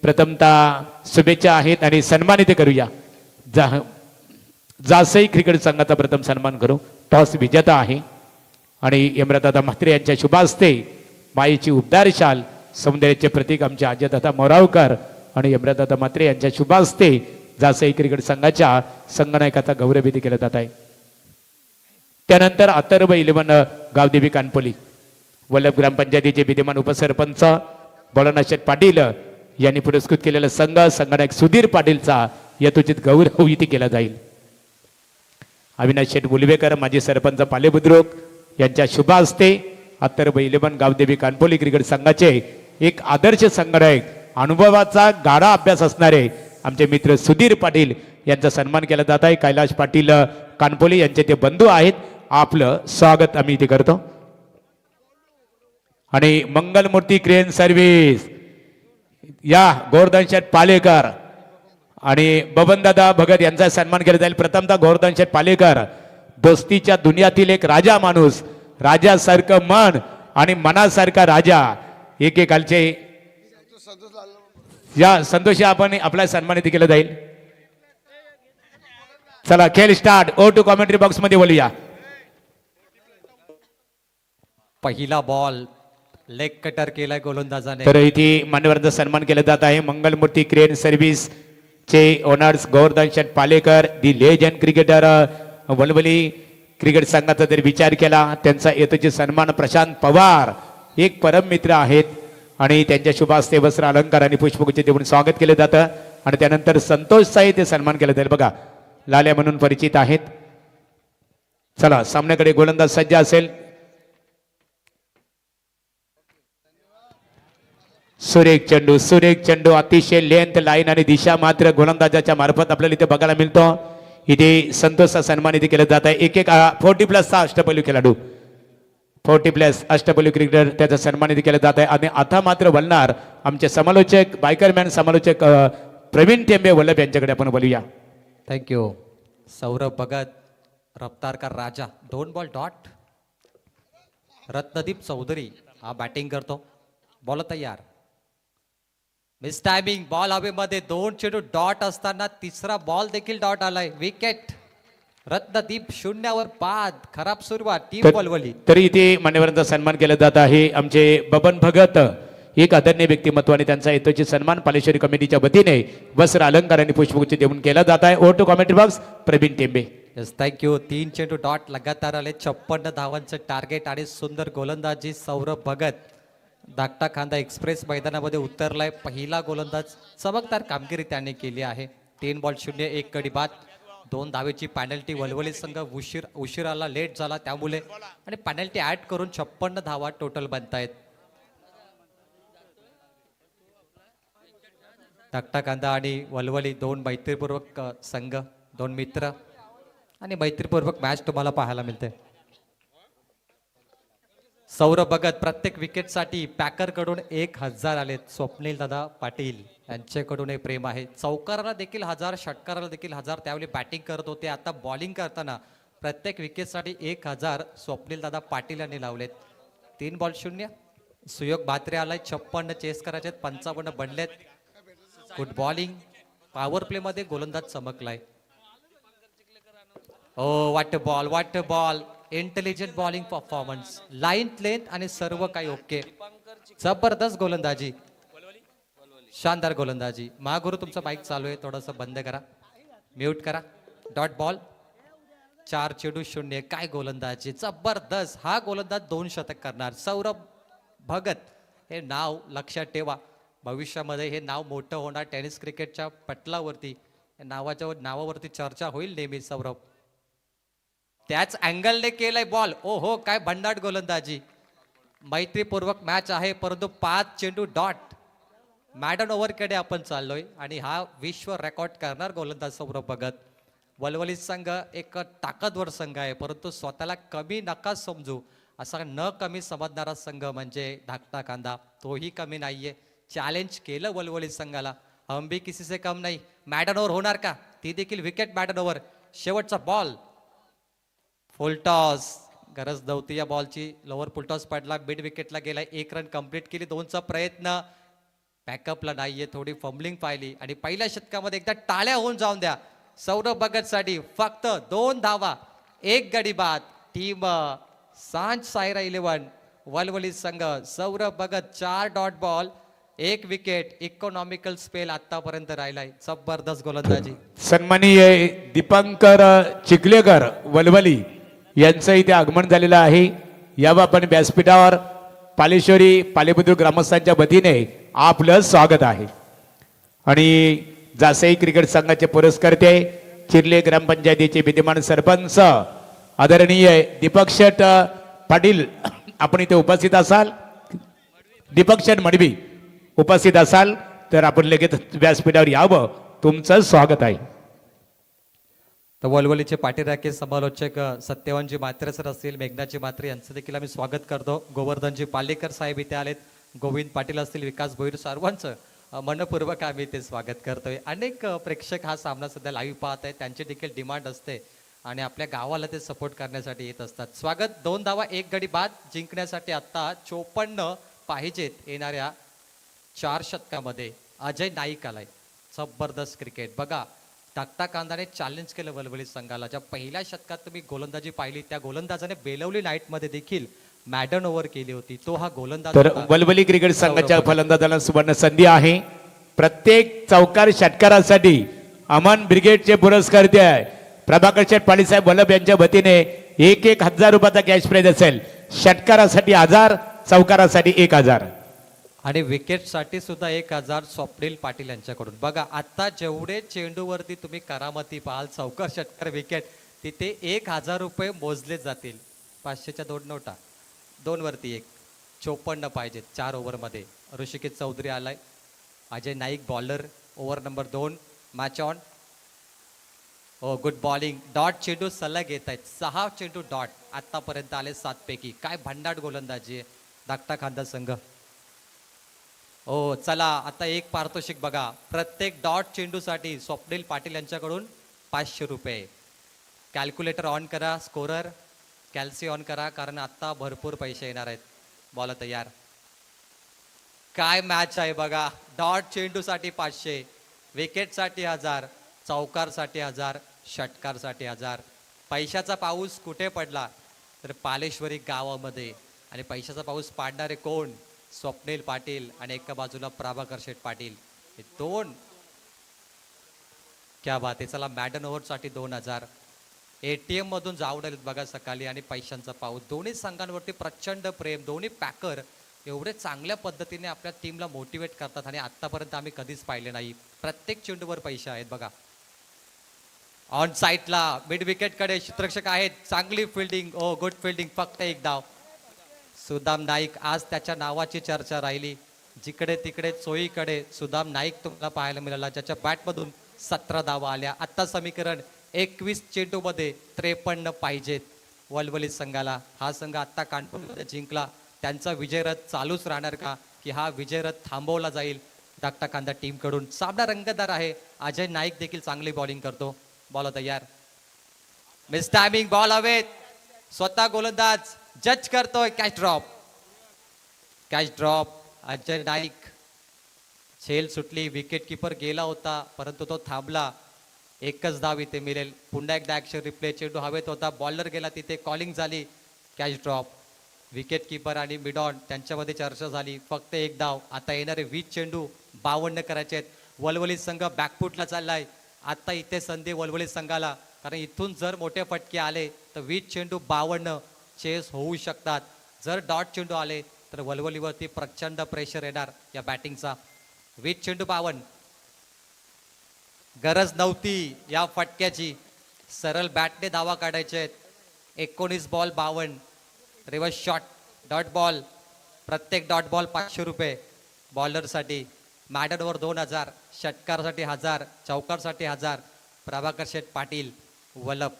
प्रथमतः शुभेच्छा आहेत आणि सन्मानित करूया. जासई क्रिकेट संघाचा प्रथम सन्मान करू. टॉस विजेता आहे आणि यमराजदादा म्हात्रे यांच्या शुभ हस्ते मायेची उबदार शाल सौंदर्याचे प्रतीक आमचे अजयदादा मोरावकर आणि यमराजदादा म्हात्रे यांच्या शुभ हस्ते जासई क्रिकेट संघाच्या संघनायकाचा गौरवविधी केला जात आहे. त्यानंतर अथर्व 11 गावदेवी कानपोली वल्लभ ग्रामपंचायतीचे विद्यमान उपसरपंच बळनाशेठ पाटील यांनी पुरस्कृत केलेला संघ संघनायक सुधीर पाटीलचा यथोचित गौरव इथे केला जाईल. अविनाश शेठ मुलवेकर माजी सरपंच पालेबुद्रुक यांच्या शुभ हस्ते अथर्व 11 गावदेवी कानपोली क्रिकेट संघाचे एक आदर्श संघनायक अनुभवाचा गाढा अभ्यास असणारे आमचे मित्र सुधीर पाटील यांचा सन्मान केला जात आहे. कैलाश पाटील कानपोली यांचे ते बंधू आहेत. आपलं स्वागत आम्ही इथे करतो. आणि मंगलमूर्ती क्रेन सर्व्हिस या गोवर्धन शेठ पालेकर आणि बबनदादा भगत यांचा सन्मान केला जाईल. प्रथमतः गोवर्धन शेठ पालेकर दोस्तीच्या दुनियातील एक राजा माणूस, राजासारखं मन आणि मनासारखा राजा. एकेकालचे या संतोषी आपण आपला सन्मानित केलं जाईल. चला खेळ start. Over to commentary box मध्ये बोलूया. पहिला बॉल लेग कटर केलाय गोलंदाजाने. तर इथे मान्यवरांचा सन्मान केला जात आहे. मंगलमूर्ती क्रेन सर्व्हिस चे ओनर्स गोवर्धन शेठ पालेकर, दी लेजंड क्रिकेटर वलवली क्रिकेट संघाचा जर विचार केला त्यांचा येतोचे सन्मान प्रशांत पवार एक परम मित्र आहेत आणि त्यांच्या शुभ हस्ते वस्त्र अलंकार आणि पुष्पगुच्छ देऊन स्वागत केले जातं. आणि त्यानंतर संतोष साई ते सन्मान केला जाईल. बघा लाल्या म्हणून परिचित आहेत. चला सामन्याकडे गोलंदाज सज्ज असेल. सुरेख चेंडू अतिशय लेंथ लाईन आणि दिशा मात्र गोलंदाजाच्या मार्फत आपल्याला इथे बघायला मिळतो. इथे संतोषचा सन्मान इथे केला जात आहे. एक 40+ अष्टपैलू खेळाडू 40+ अष्टपैलू क्रिकेटर त्याचा सन्मान इथे केला जात आहे. आणि आता मात्र बोलणार आमचे समालोचक बायकरमॅन समालोचक प्रवीण टेंबे वल्लभ यांच्याकडे आपण बोलूया. थँक्यू. सौरभ भगत रफ्तार का राजा 2 बॉल डॉट. रत्नदीप चौधरी हा बॅटिंग करतो. बॉल तयार. Miss timing. बॉल हवेमध्ये 2 चेंडू डॉट असताना तिसरा बॉल देखील डॉट आलाय. विकेट. रत्नदीप 0वर 5. खराब सुरुवात टीम वलवली. तरी इथे मान्यवरांचा सन्मान केला जात आहे. आमचे बबन भगत एक आदरणीय व्यक्तिमत्व आणि त्यांचा येतोचे सन्मान पालेश्वरी कमिटीच्या वतीने वस्त्र अलंकार आणि पुष्पगुच्छ देऊन केला जात आहे. Over to commentary box Praveen Tambe. Yes thank you. 3 चेंडू डॉट लगातार आले. 56 धावांचं टार्गेट आणि सुंदर गोलंदाजी सौरभ भगत. धाकटा खांदा एक्सप्रेस मैदानामध्ये उतरलाय. पहिला गोलंदाज चमकदार कामगिरी त्याने केली आहे. 3-0 गडी बाद. 2 धावेची पॅनल्टी. वलवली संघ उशिराला लेट झाला त्यामुळे आणि पॅनल्टी ऍड करून 56 धावा टोटल बनतायत. धाकटा कांदा आणि वलवली दोन मैत्रीपूर्वक संघ, दोन मित्र आणि मैत्रीपूर्वक मॅच तुम्हाला पाहायला मिळते. सौरभ भगत प्रत्येक विकेटसाठी पॅकर कडून 1000 आलेत. स्वप्नील दादा पाटील यांच्याकडून हे प्रेम आहे. चौकाराला देखील 1000, षटकाराला देखील 1000. त्यावेळी बॅटिंग करत होते, आता बॉलिंग करताना प्रत्येक विकेटसाठी 1000 स्वप्नील दादा पाटील यांनी लावलेत. 3-0. सुयोग बात्रे आलाय. 56 चेस करायचे, 55 बनलेत. Good bowling. पॉवर प्ले मध्ये गोलंदाज चमकलाय. ओ वाट ball intelligent bowling performance. Line length आणि सर्व काही ओके. जबरदस्त गोलंदाजी, शानदार गोलंदाजी. महागुरु तुमचा माईक चालू आहे, थोडंसं बंद करा, म्यूट करा. Dot ball. 4-0. काय गोलंदाजी, जबरदस्त. हा गोलंदाज 2 शतक करणार. सौरभ भगत हे नाव लक्षात ठेवा. भविष्यामध्ये हे नाव मोठं होणार. टेनिस क्रिकेटच्या पटलावरती नावावरती चर्चा होईल नेहमी. सौरभ त्याच अँगलने केलंय बॉल. ओ हो, काय भन्नाट गोलंदाजी. मैत्रीपूर्वक मॅच आहे, परंतु 5 चेंडू डॉट. मॅडन ओव्हरकडे आपण चाललोय आणि हा विश्व रेकॉर्ड करणार गोलंदाज सौरभ भगत. वलवली संघ एक ताकदवर संघ आहे, परंतु स्वतःला कमी नका समजू. असा न कमी समजणारा संघ म्हणजे धाकटा कांदा. तोही कमी नाहीये. चॅलेंज केलं वलवली संघाला. हम भी किसी से कम नाही. मॅडन ओव्हर होणार का? ती देखील विकेट मॅडन ओव्हर. शेवटचा बॉल. फुलटॉस. गरज नव्हती या बॉलची. लोअर फुलटॉस पडला, मिड विकेटला गेला. 1 रन कंप्लीट केली. 2चा प्रयत्न बॅकअपला नाहीये. थोडी फंबलिंग पाहिली आणि पहिल्या शतकामध्ये एकदा टाळ्या होऊन जाऊन द्या सौरभ भगत साठी. फक्त 2 धावा, 1 गडी बाद. टीम सांज सायरा 11 वलवली संघ. Saurabh Bhagat 4 dot ball, 1 wicket. Economical spell आतापर्यंत राहिलाय. जबरदस्त गोलंदाजी. सन्माननीय दीपंकर चिखलेकर वलवली यांचं इथे आगमन झालेलं आहे. यावर आपण व्यासपीठावर पालेश्वरी पालेबुद्रुक ग्रामस्थांच्या वतीने आपलं स्वागत आहे. आणि जासई क्रिकेट संघाचे पुरस्कर्ते, चिर्ले ग्रामपंचायतीचे विद्यमान सरपंच आदरणीय दीपक शेठ पाटील आपण इथे उपस्थित असाल. दीपक शेठ मडवी उपस्थित असाल तर आपण लगेच व्यासपीठावर यावं. तुमचं स्वागत आहे. तर वलवलीचे पाठीराखे समालोचक सत्यवानजी म्हात्रे सर असतील, मेघनाजी म्हात्रे यांचं देखील आम्ही स्वागत करतो. गोवर्धनजी पालेकर साहेब इथे आलेत. गोविंद पाटील असतील, विकास भोईर, सर्वांचं मनपूर्वक आम्ही ते स्वागत करतोय. अनेक प्रेक्षक हा सामना सध्या लाईव्ह पाहत आहेत. त्यांची देखील डिमांड असते आणि आपल्या गावाला ते सपोर्ट करण्यासाठी येत असतात. स्वागत. 2 धावा, 1 गडी बाद. जिंकण्यासाठी आता 54 पाहिजेत येणाऱ्या 4 शतकामध्ये. अजय नाईक आलाय. जबरदस्त क्रिकेट बघा. धाकटा कांदाने चॅलेंज केलं वलवली संघाला. ज्या पहिल्या शतकात तुम्ही गोलंदाजी पाहिली, त्या गोलंदाजाने बेलवली नाईट मध्ये देखील मॅडन ओव्हर केली होती. तो हा गोलंदाज तर होता. वलवली क्रिकेट संघाच्या फलंदाजाला सुवर्ण संधी आहे. प्रत्येक चौकार षटकारासाठी अमन ब्रिगेडचे पुरस्कर्ते आहे प्रभाकर शेठ पाटील साहेब वल्लभ यांच्या वतीने 1,000 रुपयाचा कॅश प्राइज असेल. षटकारासाठी 1000, चौकारासाठी 1000 आणि विकेटसाठी सुद्धा 1000 स्वप्नील पाटील यांच्याकडून. बघा आता जेवढे चेंडूवरती तुम्ही करामती पाहाल, चौकार षटकार विकेट, तिथे 1000 रुपये मोजले जातील. 500च्या 2 नोटा, 2 वरती 1. 54 पाहिजेत 4 ओव्हरमध्ये. ऋषिकेश चौधरी आलाय. Ajay Naik bowler. Over number 2. Match on. हो, गुड बॉलिंग. डॉट चेंडू सलग येत आहेत. 6 चेंडू डॉट आतापर्यंत आले 7 पैकी. काय भन्नाट गोलंदाजी आहे धाकटा खांदा संघ. हो चला, आता एक पारितोषिक बघा. प्रत्येक डॉट चेंडूसाठी स्वप्नील पाटील यांच्याकडून 500 रुपये. कॅल्क्युलेटर ऑन करा. स्कोरर कॅल्सी ऑन करा, कारण आता भरपूर पैसे येणार आहेत. बॉल तयार. काय मॅच आहे बघा. डॉट चेंडूसाठी 500, विकेटसाठी 1000, चौकारसाठी 1000, षटकारसाठी 1000. पैशाचा पाऊस कुठे पडला तर पालेश्वरी गावामध्ये. आणि पैशाचा पाऊस पाडणारे कोण? स्वप्नील पाटील आणि एका बाजूला प्रभाकर शेठ पाटील. हे 2 क्या बात आहे. चला, मॅडन ओव्हरसाठी 2000. ATM मधून जाऊन आलेत बघा सकाळी. आणि पैशांचा पाऊस. दोन्ही संघांवरती प्रचंड प्रेम. दोन्ही पॅकर एवढे चांगल्या पद्धतीने आपल्या टीमला मोटिवेट करतात आणि आतापर्यंत आम्ही कधीच पाहिले नाही. प्रत्येक चेंडूवर पैसे आहेत बघा. ऑन साईडला मिड विकेटकडे क्षेत्ररक्षक आहेत, चांगली फिल्डिंग, ओ गुड फिल्डिंग, फक्त एक धाव. सुदाम नाईक, आज त्याच्या नावाची चर्चा राहिली. जिकडे तिकडे चोहीकडे सुदाम नाईक तुम्हाला पाहायला मिळाला, ज्याच्या बॅटमधून 17 धावा आल्या. आत्ता समीकरण 21 चेंडूमध्ये 53 पाहिजेत वलवली संघाला. हा संघ आत्ता कानपूरमध्ये जिंकला, त्यांचा विजयरथ चालूच राहणार का, की हा विजयरथ थांबवला जाईल धाकटा कांदा टीमकडून. सामना रंगतदार आहे. अजय नाईक देखील चांगली बॉलिंग करतो. बॉल तयार, मिस टायमिंग, बॉल हवेत, स्वतः गोलंदाज जज करतोय. Catch drop, catch drop. Ajay Naik, झेल सुटली, विकेट किपर गेला होता परंतु तो थांबला. एकच धाव इथे मिळेल. पुन्हा एकदा ऍक्शन रिप्ले, चेंडू हवेत होता, बॉलर गेला, तिथे कॉलिंग झाली, कॅच ड्रॉप. विकेट किपर आणि मिडॉन त्यांच्यामध्ये चर्चा झाली, फक्त एक धाव. आता येणारे 20 चेंडू 52 करायचे आहेत. वलवली संघ बॅकफुटला चाललाय. आता इथे संधी वलवली संघाला, कारण इथून जर मोठे फटके आले तर 20 चेंडू 52 चेस होऊ शकतात. जर डॉट चेंडू आले तर वलवलीवरती प्रचंड प्रेशर येणार या बॅटिंगचा. 20 चेंडू 52, गरज नव्हती या फटक्याची. सरळ बॅटने धावा काढायचे आहेत. 19 ball 52. Reverse shot, dot ball. प्रत्येक डॉट बॉल 500 रुपये बॉलरसाठी. मॅडनवर 2000, षटकारसाठी 1000, चौकारसाठी 1000. प्रभाकर शेठ पाटील वलप.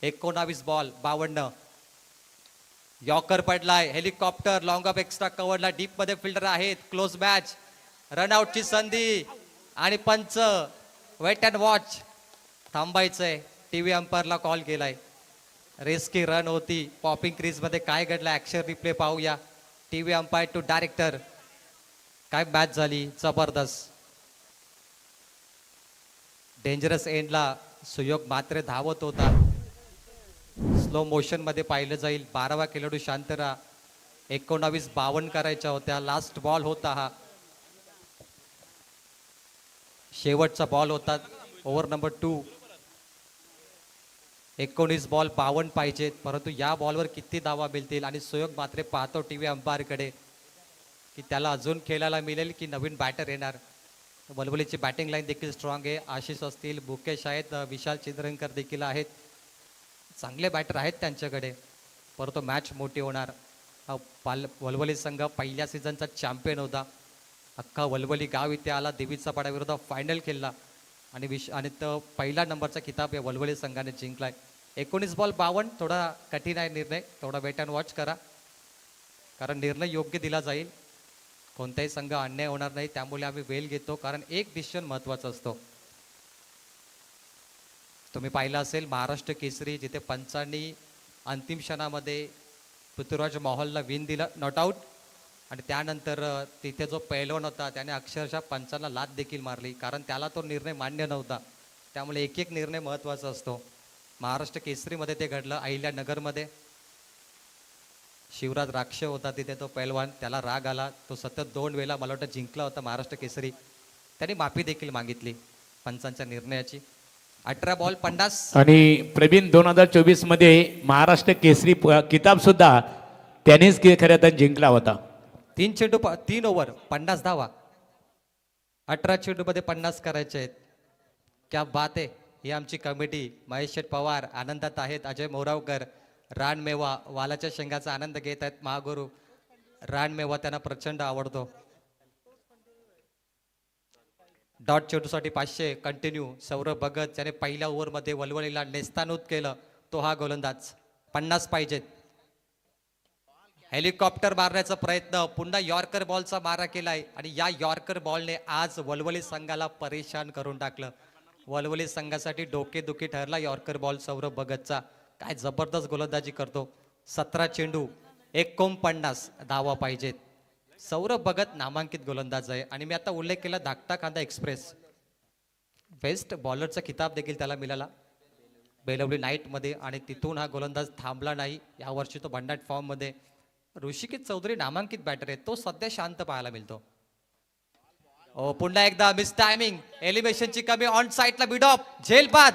19 बॉल 52. यॉकर पडलाय, हेलिकॉप्टर, लॉंग ऑफ एक्स्ट्रा कव्हरला डीप मध्ये फिल्डर आहेत. क्लोज मॅच, रनआउटची संधी आणि पंच वेट अँड वॉच. थांबायचंय. टीव्ही अंपायरला कॉल केलाय. रिस्की रन होती. पॉपिंग क्रीज मध्ये काय घडलं ऍक्शन रिप्ले पाहूया. TV umpire to director. काय मॅच झाली, जबरदस्त. डेंजरस एंडला सुयोग मात्र धावत होता. स्लो मोशन मध्ये पाहिलं जाईल. 12वा खेळाडू शांत राहा. 19 52 करायच्या होत्या. लास्ट बॉल होता हा, शेवटचा बॉल होता ओव्हर नंबर 2. 19 बॉल 52 पाहिजेत, परंतु या बॉलवर किती धावा मिळतील. आणि सुयोग मात्र पाहतो टीव्ही अंपायरकडे की त्याला अजून खेळायला मिळेल की नवीन बॅटर येणार. वलवलीची बॅटिंग लाईन देखील स्ट्रॉंग आहे. आशिष असतील, मुकेश आहेत, विशाल चिंद्रंकर देखील आहेत. चांगले बॅटर आहेत त्यांच्याकडे, परंतु मॅच मोठी होणार. वलवली संघ पहिल्या सीझनचा चॅम्पियन होता. अख्खा वलवली गाव इथे आला. देवीचा पाडा विरोधात फायनल खेळला आणि तो पहिला नंबरचा किताब या वलवली संघाने जिंकलाय. 19 बॉल 52 थोडा कठीण आहे निर्णय. थोडा वेट अँड वॉच करा, कारण निर्णय योग्य दिला जाईल. कोणताही संघ अन्याय होणार नाही, त्यामुळे आम्ही वेळ घेतो, कारण एक डिसिजन महत्वाचा असतो. तुम्ही पाहिलं असेल महाराष्ट्र केसरी, जिथे पंचांनी अंतिम क्षणामध्ये पृथ्वीराज मोहलला विन दिलं, नॉट आऊट. आणि त्यानंतर तिथे जो पैलवान होता त्याने अक्षरशः पंचांना लाथ देखील मारली, कारण त्याला तो निर्णय मान्य नव्हता. त्यामुळे एक एक निर्णय महत्त्वाचा असतो. महाराष्ट्र केसरीमध्ये ते घडलं. अहिल्यानगरमध्ये शिवराज राक्ष होता तिथे, तो पैलवान, त्याला राग आला. तो सतत 2 वेळा मला वाटतं जिंकला होता महाराष्ट्र केसरी. त्यांनी माफी देखील मागितली पंचांच्या निर्णयाची. 18 बॉल 50. आणि प्रवीण 2024 मध्ये महाराष्ट्र केसरी किताब सुद्धा त्यांनीच खऱ्या तर जिंकला होता. 3 चेंडू 3 ओव्हर 50 धावा. 18 चेंडूमध्ये 50 करायचे आहेत. क्या बात आहे. ही आमची कमिटी. महेश शेठ पवार आनंदात आहेत. अजय मोरावकर, रानमेवा, वालाच्या शेंगाचा आनंद घेत आहेत. महागुरु रानमेवा त्यांना प्रचंड आवडतो. डॉट चेंडूसाठी 500 कंटिन्यू. सौरभ भगत ज्याने पहिल्या ओव्हरमध्ये वलवलीला नेस्तानूत केलं, तो हा गोलंदाज. 50 पाहिजेत. हेलिकॉप्टर मारण्याचा प्रयत्न, पुन्हा यॉर्कर बॉलचा मारा केलाय आणि या यॉर्कर बॉलने आज वलवली संघाला परेशान करून टाकलं. वलवली संघासाठी डोकेदुखी ठरला यॉर्कर बॉल सौरभ भगतचा. काय जबरदस्त गोलंदाजी करतो. 17 चेंडू 49 धावा पाहिजेत. सौरभ भगत नामांकित गोलंदाज आहे आणि मी आता उल्लेख केला धाकटा कांदा एक्सप्रेस, बेस्ट बॉलरचा किताब देखील त्याला मिळाला बेलवली नाईटमध्ये. आणि तिथून हा गोलंदाज थांबला नाही. यावर्षी तो भन्नाट फॉर्ममध्ये. ऋषिकेश चौधरी नामांकित बॅटर आहे, तो सध्या शांत पाहायला मिळतो. पुन्हा एकदा मिस टायमिंग, एलिव्हेशनची कमी, ऑन साईडला मिड ऑफ, झेल बाद.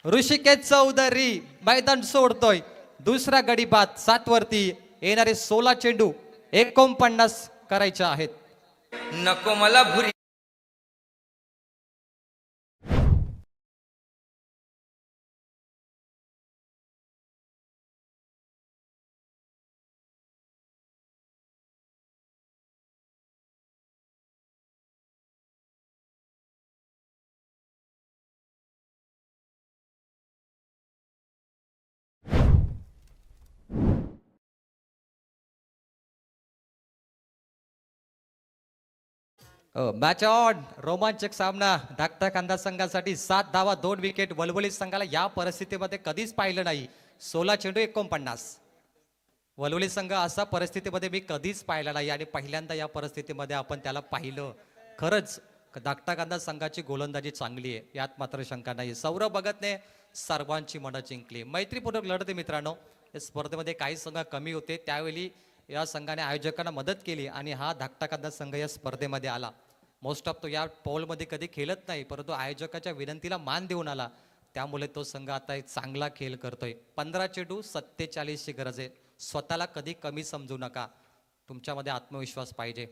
ऋषिकेश चौधरी मैदान सोडतोय. दुसरा गडी बाद. 7 वरती येणारे 16 चेंडू 49 करायच्या आहेत. नको मला भुरी मॅच ऑन. रोमांचक सामना. धाकटा कांदा संघासाठी 7 धावा 2 विकेट. वलवली संघाला या परिस्थितीमध्ये कधीच पाहिलं नाही. 16 चेंडू 49. वलवली संघ असा परिस्थितीमध्ये मी कधीच पाहिला नाही आणि पहिल्यांदा या परिस्थितीमध्ये आपण त्याला पाहिलं. खरंच धाकटा कांदा संघाची गोलंदाजी चांगली आहे, यात मात्र शंका नाही. सौरभ भगतने सर्वांची मनं जिंकली. मैत्रीपूर्वक लढत आहे मित्रांनो. या स्पर्धेमध्ये काही संघ कमी होते, त्यावेळी या संघाने आयोजकांना मदत केली आणि हा धाकटा कांदा संघ या स्पर्धेमध्ये आला. मोस्ट ऑफ तो या पौलमध्ये कधी खेळत नाही, परंतु आयोजकाच्या विनंतीला मान देऊन आला. त्यामुळे तो संघ आता एक चांगला खेळ करतोय. 15 चेंडू 47 ची गरज आहे. स्वतःला कधी कमी समजू नका, तुमच्यामध्ये आत्मविश्वास पाहिजे.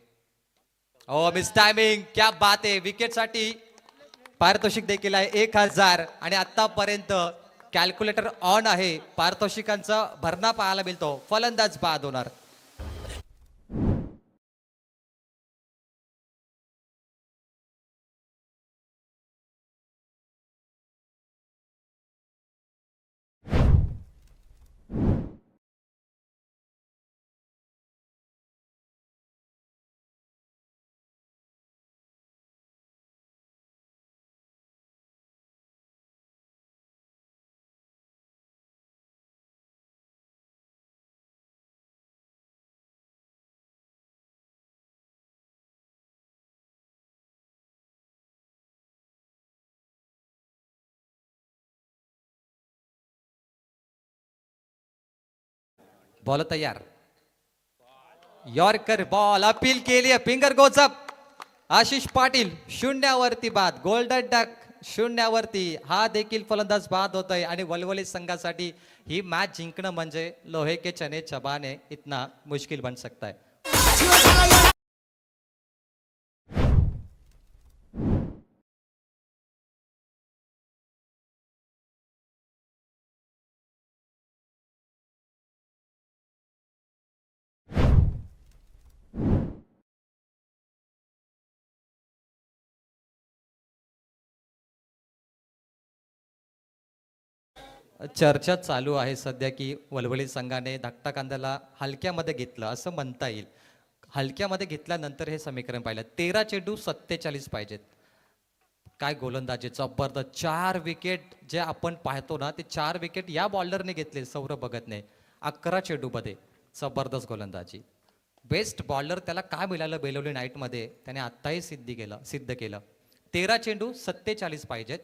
ओ मिस टायमिंग, क्या बात आहे. विकेटसाठी पारितोषिक देखील आहे 1000 आणि आतापर्यंत कॅल्क्युलेटर ऑन आहे. पारितोषिकांचा भरणा पाहायला मिळतो. फलंदाज बाद होणार. बॉल तयार. यॉर्कर बॉल अपील केली. Finger goes up. Ashish Patil शून्यावरती बाद. गोल्डन डक शून्यावरती. हा देखील फलंदाज बाद होतोय आणि वलवली संघासाठी ही मॅच जिंकणं म्हणजे लोहे के चने चबाने इतना मुश्किल बन सकता है. चर्चा चालू आहे सध्या की वलवली संघाने धाकटा कांद्याला हलक्यामध्ये घेतलं असं म्हणता येईल. हलक्यामध्ये घेतल्यानंतर हे समीकरण पाहिलं. 13 चेंडू 47 पाहिजेत. काय गोलंदाजी जबरदस्त. 4 विकेट जे आपण पाहतो ना, ते 4 विकेट या बॉलरने घेतले सौरभ भगतने 11 चेंडूमध्ये. जबरदस्त गोलंदाजी. बेस्ट बॉलर त्याला काय मिळालं बेलवली नाईटमध्ये, त्याने आत्ताही सिद्ध केलं. 13 चेंडू 47 पाहिजेत.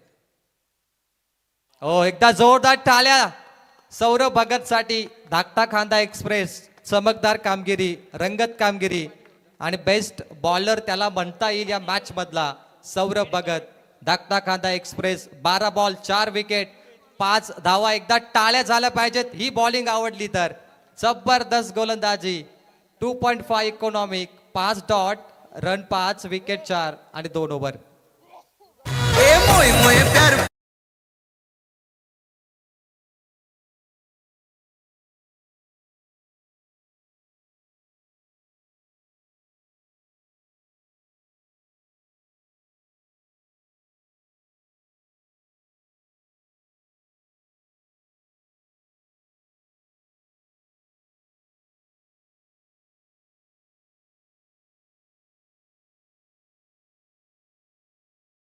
हो, एकदा जोरदार टाळ्या सौरभ भगत साठी. धाकटा खांदा एक्सप्रेस चमकदार कामगिरी, रंगत कामगिरी आणि बेस्ट बॉलर त्याला म्हणता येईल या मॅच मधला सौरभ भगत. धाकटा खांदा एक्सप्रेस 12 बॉल 4 विकेट 5 धावा. एकदा टाळ्या झाल्या पाहिजेत ही बॉलिंग आवडली तर. जबरदस्त गोलंदाजी. 2.5 इकॉनॉमिक 5 डॉट रन 5 विकेट 4 आणि 2 ओव्हर. ए मोय मोय प्यार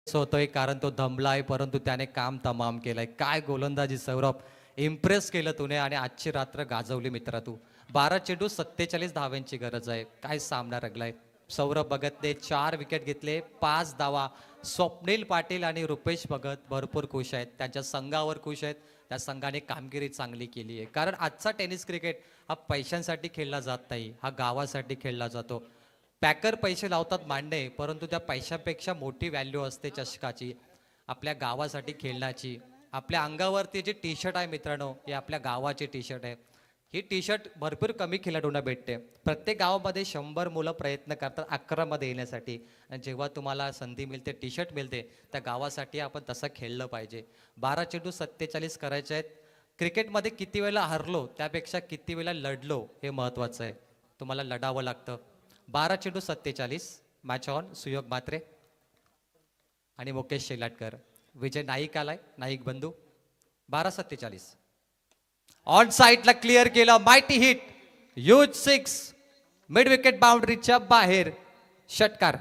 होतोय कारण तो दमलाय, परंतु त्याने काम तमाम केलंय. काय गोलंदाजी सौरभ, इम्प्रेस केलं तुने आणि आजची रात्र गाजवली मित्रा तू. 12 चेंडू 47 धाव्यांची गरज आहे. काय सामना रंगलाय. सौरभ भगतने 4 विकेट घेतले 5 धावा. स्वप्नील पाटील आणि रुपेश भगत भरपूर खुश आहेत, त्यांच्या संघावर खुश आहेत. त्या संघाने कामगिरी चांगली केली आहे. कारण आजचा टेनिस क्रिकेट हा पैशांसाठी खेळला जात नाही, हा गावासाठी खेळला जातो. पॅकर पैसे लावतात मांडणे, परंतु त्या पैशापेक्षा मोठी व्हॅल्यू असते चषकाची, आपल्या गावासाठी खेळण्याची. आपल्या अंगावरती जे टी शर्ट आहे मित्रांनो, हे आपल्या गावाचे टी शर्ट आहे. ही टी शर्ट भरपूर कमी खेळाडूंना भेटते. प्रत्येक गावामध्ये 100 मुलं प्रयत्न करतात 11 मध्ये येण्यासाठी. आणि जेव्हा तुम्हाला संधी मिळते, टी शर्ट मिळते, त्या गावासाठी आपण तसं खेळलं पाहिजे. 12 चेंडू 47 करायचे आहेत. क्रिकेटमध्ये किती वेळेला हरलो त्यापेक्षा किती वेळेला लढलो हे महत्त्वाचं आहे. तुम्हाला लढावं लागतं. 12 चेंडू 47. Match on. सुयोग म्हात्रे आणि मुकेश शेलाटकर. विजय नाईक आलाय, नाईक बंधू. 12-47. ऑन साईडला क्लिअर केलं. Mighty hit. Huge 6. Mid wicket बाउंड्रीच्या बाहेर. षटकार.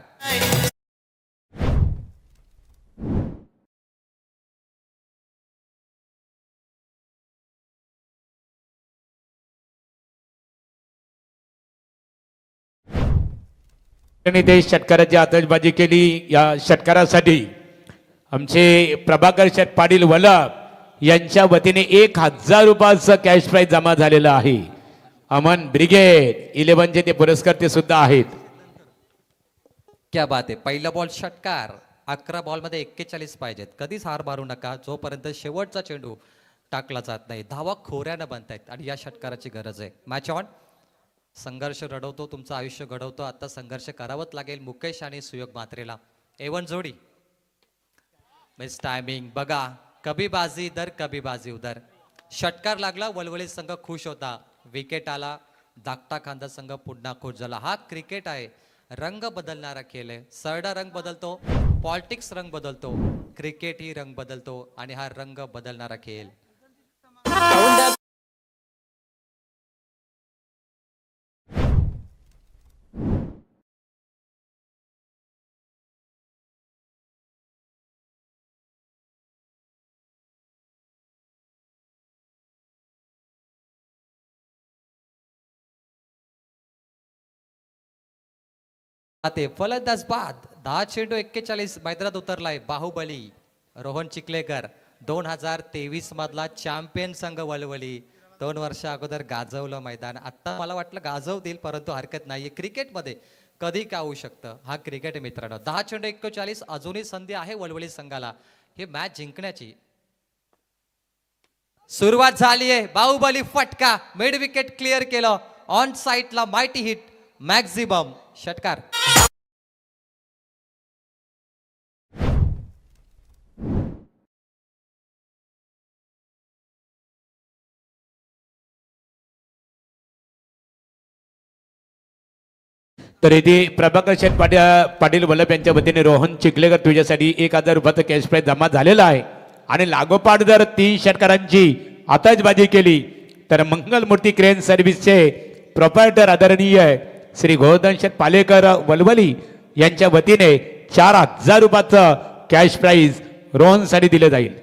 नितेश षटकाराची आतषबाजी केली. या षटकारासाठी आमचे प्रभाकर शेठ पाटील वलप यांच्या वतीने 1000 रुपयाचं कॅश प्राइज जमा झालेलं आहे. अमन ब्रिगेड 11चे ते पुरस्कार ते सुद्धा आहेत. क्या बात आहे. पहिला बॉल षटकार. 11 बॉलमध्ये 41 पाहिजेत. कधीच हार मारू नका जोपर्यंत शेवटचा चेंडू टाकला जात नाही. धावा खोऱ्यानं बनतायत आणि या षटकाराची गरज आहे. Match on. संघर्ष रडवतो, तुमचं आयुष्य घडवतो. आता संघर्ष करावंच लागेल मुकेश आणि सुयोग म्हात्रेला. एवन जोडी. मिस टायमिंग बघा. कभी बाजी इधर कभी बाजी उधर. षटकार लागला. वलवली संघ खुश होता. विकेट आला. धाकटा खांदा संघ पुन्हा खुश झाला. हा क्रिकेट आहे. रंग बदलणारा खेळ आहे. सरडा रंग बदलतो, पॉलिटिक्स रंग बदलतो, क्रिकेट ही रंग बदलतो आणि हा रंग बदलणारा खेळ. ते फलंदाज बाद. 10 चेंडू 41 मैदानात उतरलाय बाहुबली रोहन चिखलेकर. 2023 मधला चॅम्पियन संघ वलवली. 2 वर्ष अगोदर गाजवलं मैदान. आता मला वाटलं गाजवतील, परंतु हरकत नाहीये. क्रिकेटमध्ये कधी काय होऊ शकतं. हा क्रिकेट मित्रांनो. 10 चेंडू 41. अजूनही संधी आहे वलवली संघाला हे मॅच जिंकण्याची. सुरुवात झाली आहे. बाहुबली फटका. मिड विकेट क्लिअर केलं. ऑन साईडला मायटी हिट. मॅक्झिमम. षटकार. तर इथे प्रभाकर शेठ पाटील वल्लभ यांच्या वतीने रोहन चिखलेकर तुझ्यासाठी 1000 रुपयाचं कॅश प्राइज जमा झालेलं आहे. आणि लागोपाठ जर 3 षटकारांची आतषबाजी केली तर मंगलमूर्ती क्रेन सर्व्हिसचे प्रोप्रायटर आदरणीय श्री गोवर्धन शेठ पालेकर वलवली यांच्या वतीने 4000 रुपयाचं कॅश प्राइज रोहनसाठी दिले जाईल.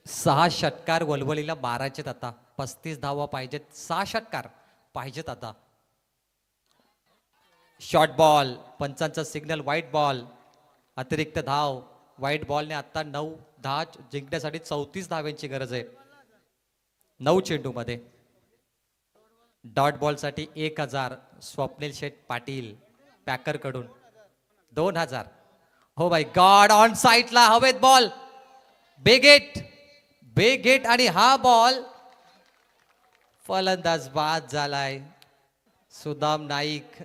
6 षटकार वलवलीला मारायचेत आता. 35 धावा पाहिजेत. 6 षटकार पाहिजेत आता. Short ball. पंचांचा सिग्नल. Wide ball. अतिरिक्त धाव. व्हाईट बॉलने आता 9-10 जिंकण्यासाठी 34 धाव्यांची गरज आहे 9 चेंडूमध्ये. डॉट बॉलसाठी 1000 स्वप्नील शेठ पाटील पॅकर कडून. 2000. हो बाय गॉड. ऑन साईडला हवेत बॉल. बेगेट. बेगेट आणि हा बॉल फलंदाज बाद झालाय. सुदाम नाईक.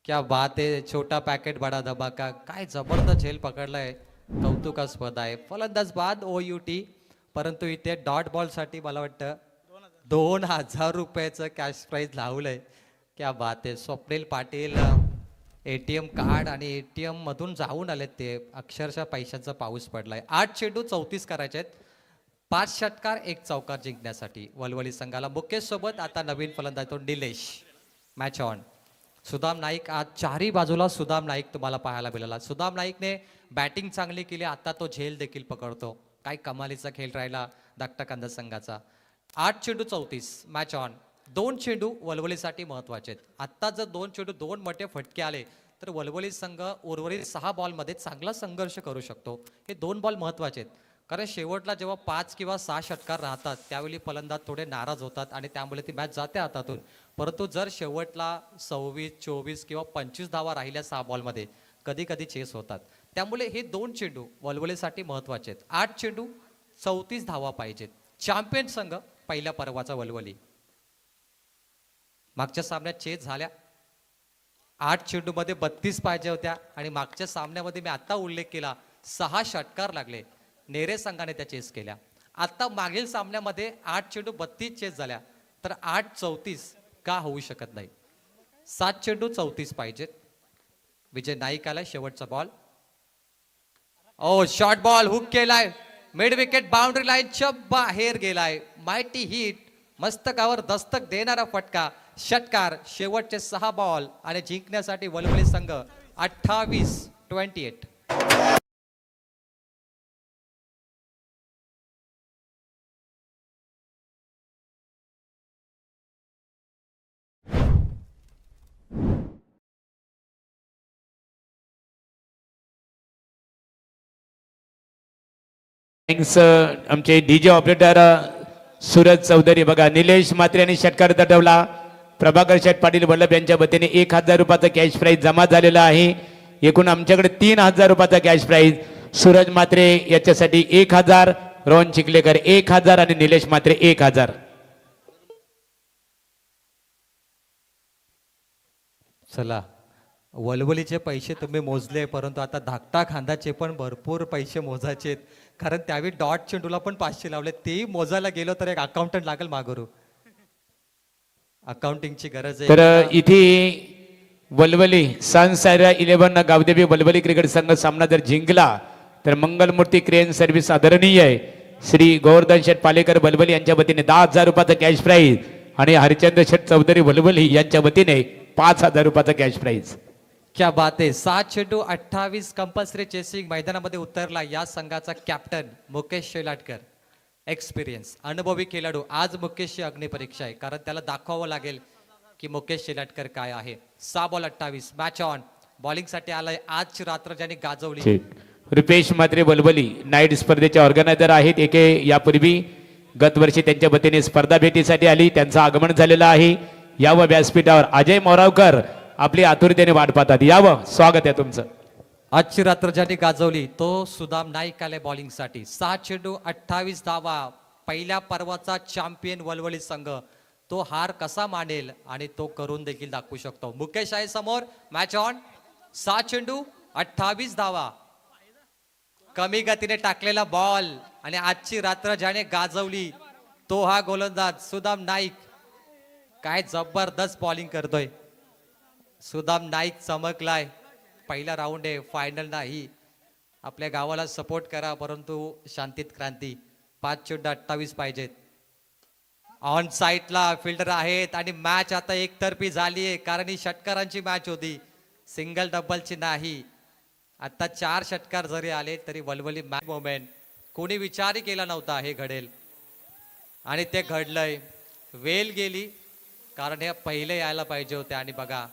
क्या बात आहे. छोटा पॅकेट बडा धमाका. काय जबरदस्त झेल पकडलाय. कौतुकास्पद आहे. फलंदाज बाद OUT. परंतु इथे डॉट बॉल साठी मला वाटतं 2000 रुपयाचं कॅश प्राइज लावलंय. क्या बात आहे. स्वप्नील पाटील ATM कार्ड आणि ATM मधून जाऊन आलेत ते. अक्षरशः पैशाचा पाऊस पडलाय. 8 चेंडू 34 करायचे आहेत. 5 षटकार 1 चौकार जिंकण्यासाठी वलवली संघाला. मुकेश सोबत आता नवीन फलंदाज तो निलेश. Match on. सुदाम नाईक. आज चारही बाजूला सुदाम नाईक तुम्हाला पाहायला मिळाला. सुदाम नाईकने बॅटिंग चांगली केली. आता तो झेल देखील पकडतो. काय कमालीचा खेळ राहिला धाकटा कांदा संघाचा. 8 चेंडू 34. Match on. 2 चेंडू वलवलीसाठी महत्वाचे आहेत. आता जर 2 चेंडू 2 मोठे फटके आले तर वलवली संघ उर्वरित 6 बॉलमध्ये चांगला संघर्ष करू शकतो. हे 2 बॉल महत्वाचे आहेत. कारण शेवटला जेव्हा 5 किंवा 6 षटकार राहतात त्यावेळी फलंदाज थोडे नाराज होतात आणि त्यामुळे ती मॅच जाते हातातून. परंतु जर शेवटला 26, 24 किंवा 25 धावा राहिल्या 6 बॉलमध्ये कधी कधी चेस होतात. त्यामुळे हे 2 चेंडू वलवलीसाठी महत्वाचे आहेत. 8 चेंडू 34 धावा पाहिजेत. चॅम्पियन संघ पहिल्या पर्वाचा वलवली. मागच्या सामन्यात चेस झाल्या 8 चेंडूमध्ये 32 पाहिजे होत्या आणि मागच्या सामन्यामध्ये मी आता उल्लेख केला 6 षटकार लागले. नेरे संघाने त्या चेस केल्या. आता मागील सामन्यामध्ये 8 चेंडू 32 चेस झाल्या तर 8-34 का होऊ शकत नाही. 7 चेंडू 34 पाहिजेत. विजय नाईक आलाय शेवटचा बॉल. ओ शॉर्ट बॉल हुक केलाय मिड विकेट बाउंड्री लाईनच्या बाहेर गेलाय. मायटी हिट मस्तकावर दस्तक देणारा फटका षटकार. शेवटचे 6 बॉल आणि जिंकण्यासाठी वलवली संघ 28-28. थँक्स आमचे डीजे ऑपरेटर सूरज चौधरी. बघा निलेश म्हात्रे यांनी षटकार दटवला. प्रभाकर शेठ पाटील वल्लभ यांच्या वतीने 1000 रुपयाचा कॅश प्राईज जमा झालेला आहे. एकूण आमच्याकडे 3000 रुपयाचा कॅश प्राईज. सूरज म्हात्रे याच्यासाठी 1000, रोहन चिखलेकर 1000 आणि निलेश म्हात्रे 1000. चला वलवलीचे पैसे तुम्ही मोजले परंतु आता धाकटा खांदाचे पण भरपूर पैसे मोजायचे कारण त्यावेळी डॉट चेंडूला पण 500 लावले. ते मोजायला गेलो तर एक अकाउंटंट लागेल मागोरू. अकाउंटिंगची गरज आहे. तर इथे वलवली सनसायरा 11 गावदेवी वलवली क्रिकेट संघ सामना जर जिंकला तर मंगलमूर्ती क्रेन सर्व्हिस आदरणीय आहे श्री गोवर्धन शेठ पालेकर वलवली यांच्या वतीने 10,000 रुपयाचा कॅश प्राईज आणि हरिचंद्र शेठ चौधरी वलवली यांच्या वतीने 5,000 रुपयाचा कॅश प्राईज. क्या बात आहे. 7 चेंडू 28 कंपल्सरी चेसिंग मैदानामध्ये उतरला या संघाचा कॅप्टन मुकेश शेलाटकर. एक्सपिरियन्स अनुभवी खेळाडू. आज मुकेशची अग्निपरीक्षा आहे कारण त्याला दाखवावं लागेल की मुकेश शेलाटकर काय आहे. 6 बॉल 28. Match on. बॉलिंगसाठी आलाय आजची रात्र ज्यांनी गाजवली. रुपेश म्हात्रे वलवली नाईट स्पर्धेचे ऑर्गनायझर आहेत. एके यापूर्वी गत वर्षी त्यांच्या वतीने स्पर्धा भेटीसाठी आली. त्यांचं आगमन झालेलं आहे. यावं व्यासपीठावर अजय मोरावकर आपली आतुरतेने वाट पाहतात. यावं स्वागत आहे तुमचं. आजची रात्र ज्यांनी गाजवली तो सुदाम नाईक आले बॉलिंगसाठी. 6 चेंडू 28 धावा. पहिल्या पर्वाचा चॅम्पियन वलवली संघ तो हार कसा मानेल आणि तो करून देखील दाखवू शकतो. मुकेश आहे समोर. Match on. 6 चेंडू 28 धावा. कमी गतीने टाकलेला बॉल आणि आजची रात्र ज्याने गाजवली तो हा गोलंदाज सुदाम नाईक. काय जबरदस्त बॉलिंग करतोय सुदाम नाईक. चमकलाय. पहिला राऊंड आहे फायनल नाही. आपल्या गावाला सपोर्ट करा परंतु शांतीत क्रांती. 5 चेंडू 28 पाहिजेत. ऑन साईडला फिल्डर आहेत आणि मॅच आता एकतर्फी झाली आहे कारण ही षटकारांची मॅच होती सिंगल डबलची नाही. आता 4 षटकार जरी आले तरी वलवली मॅच मोमेंट. कोणी विचारही केला नव्हता हे घडेल आणि ते घडलंय. वेल गेली कारण हे पहिले यायला पाहिजे होते आणि बघा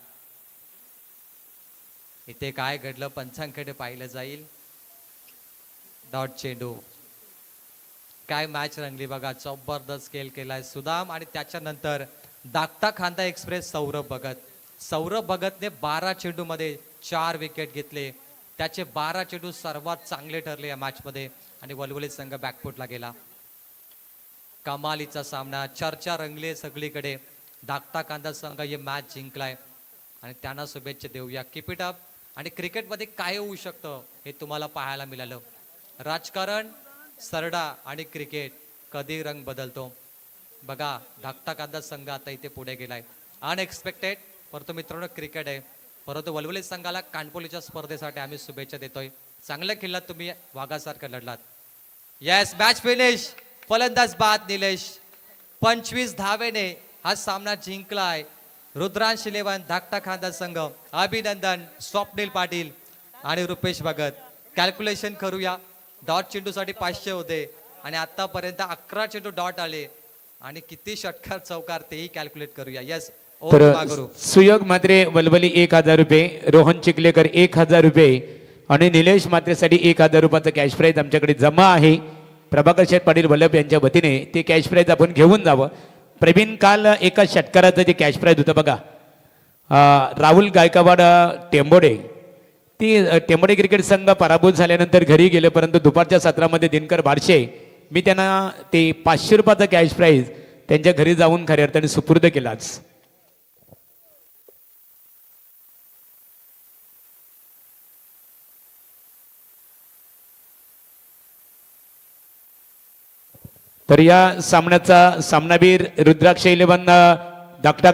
इथे काय घडलं पंचांकडे पाहिलं जाईल. डॉट चेंडू. काय मॅच रंगली बघा. जबरदस्त खेळ केलाय सुदाम आणि त्याच्यानंतर दागता खांदा एक्सप्रेस सौरभ भगत. सौरभ भगतने 12 चेंडू मध्ये 4 विकेट घेतले. त्याचे 12 चेंडू सर्वात चांगले ठरले या मॅच मध्ये आणि वलवली संघ बॅकफुटला गेला. कमालीचा सामना. चर्चा रंगली सगळीकडे. दागता खांदा संघ हे मॅच जिंकलाय आणि त्यांना शुभेच्छा देऊया. Keep it up. आणि क्रिकेटमध्ये काय होऊ शकतं हे तुम्हाला पाहायला मिळालं. राजकारण सरडा आणि क्रिकेट कधी रंग बदलतो बघा. धाकटा कांदा संघ आता इथे पुढे गेलाय. अनएक्सपेक्टेड परंतु मित्रांनो क्रिकेट आहे. परंतु वलवली संघाला कानपोलीच्या स्पर्धेसाठी आम्ही शुभेच्छा देतोय. चांगलं खेळलात तुम्ही. वाघासारखं लढलात. Yes match finish. फलंदाज बाद निलेश. 25 धावेने हा सामना जिंकलाय. रुद्रांश 11 धाकटा खांदा संघ. अभिनंदन स्वप्नील पाटील आणि रुपेश भगत. कॅल्क्युलेशन करूया. डॉट चेंडूसाठी 500 होते आणि आतापर्यंत 11 चेंडू डॉट आले आणि किती षटकार चौकार तेही कॅल्क्युलेट करूया. येस तर सुयोग म्हात्रे वलवली 1000 रुपये, रोहन चिखलेकर 1000 रुपये आणि निलेश म्हात्रेसाठी 1000 रुपयाचा कॅश प्राईज आमच्याकडे जमा आहे. प्रभाकर शेठ पाटील वल्लभ यांच्या वतीने ते कॅश प्राईज आपण घेऊन जावं. प्रवीण काल एका षटकाराचं जे कॅश प्राईज होतं बघा. राहुल गायकवाड टेंबोडे. ती टेंबोडे क्रिकेट संघ पराभूत झाल्यानंतर घरी गेले परंतु दुपारच्या सत्रामध्ये दिनकर बारशे मी त्यांना ते 500 रुपयाचा कॅश प्राईज त्यांच्या घरी जाऊन खऱ्या अर्थाने सुपूर्द केलाच. तर या सामन्याचा सामनावीर रुद्राक्ष 11 धाकटा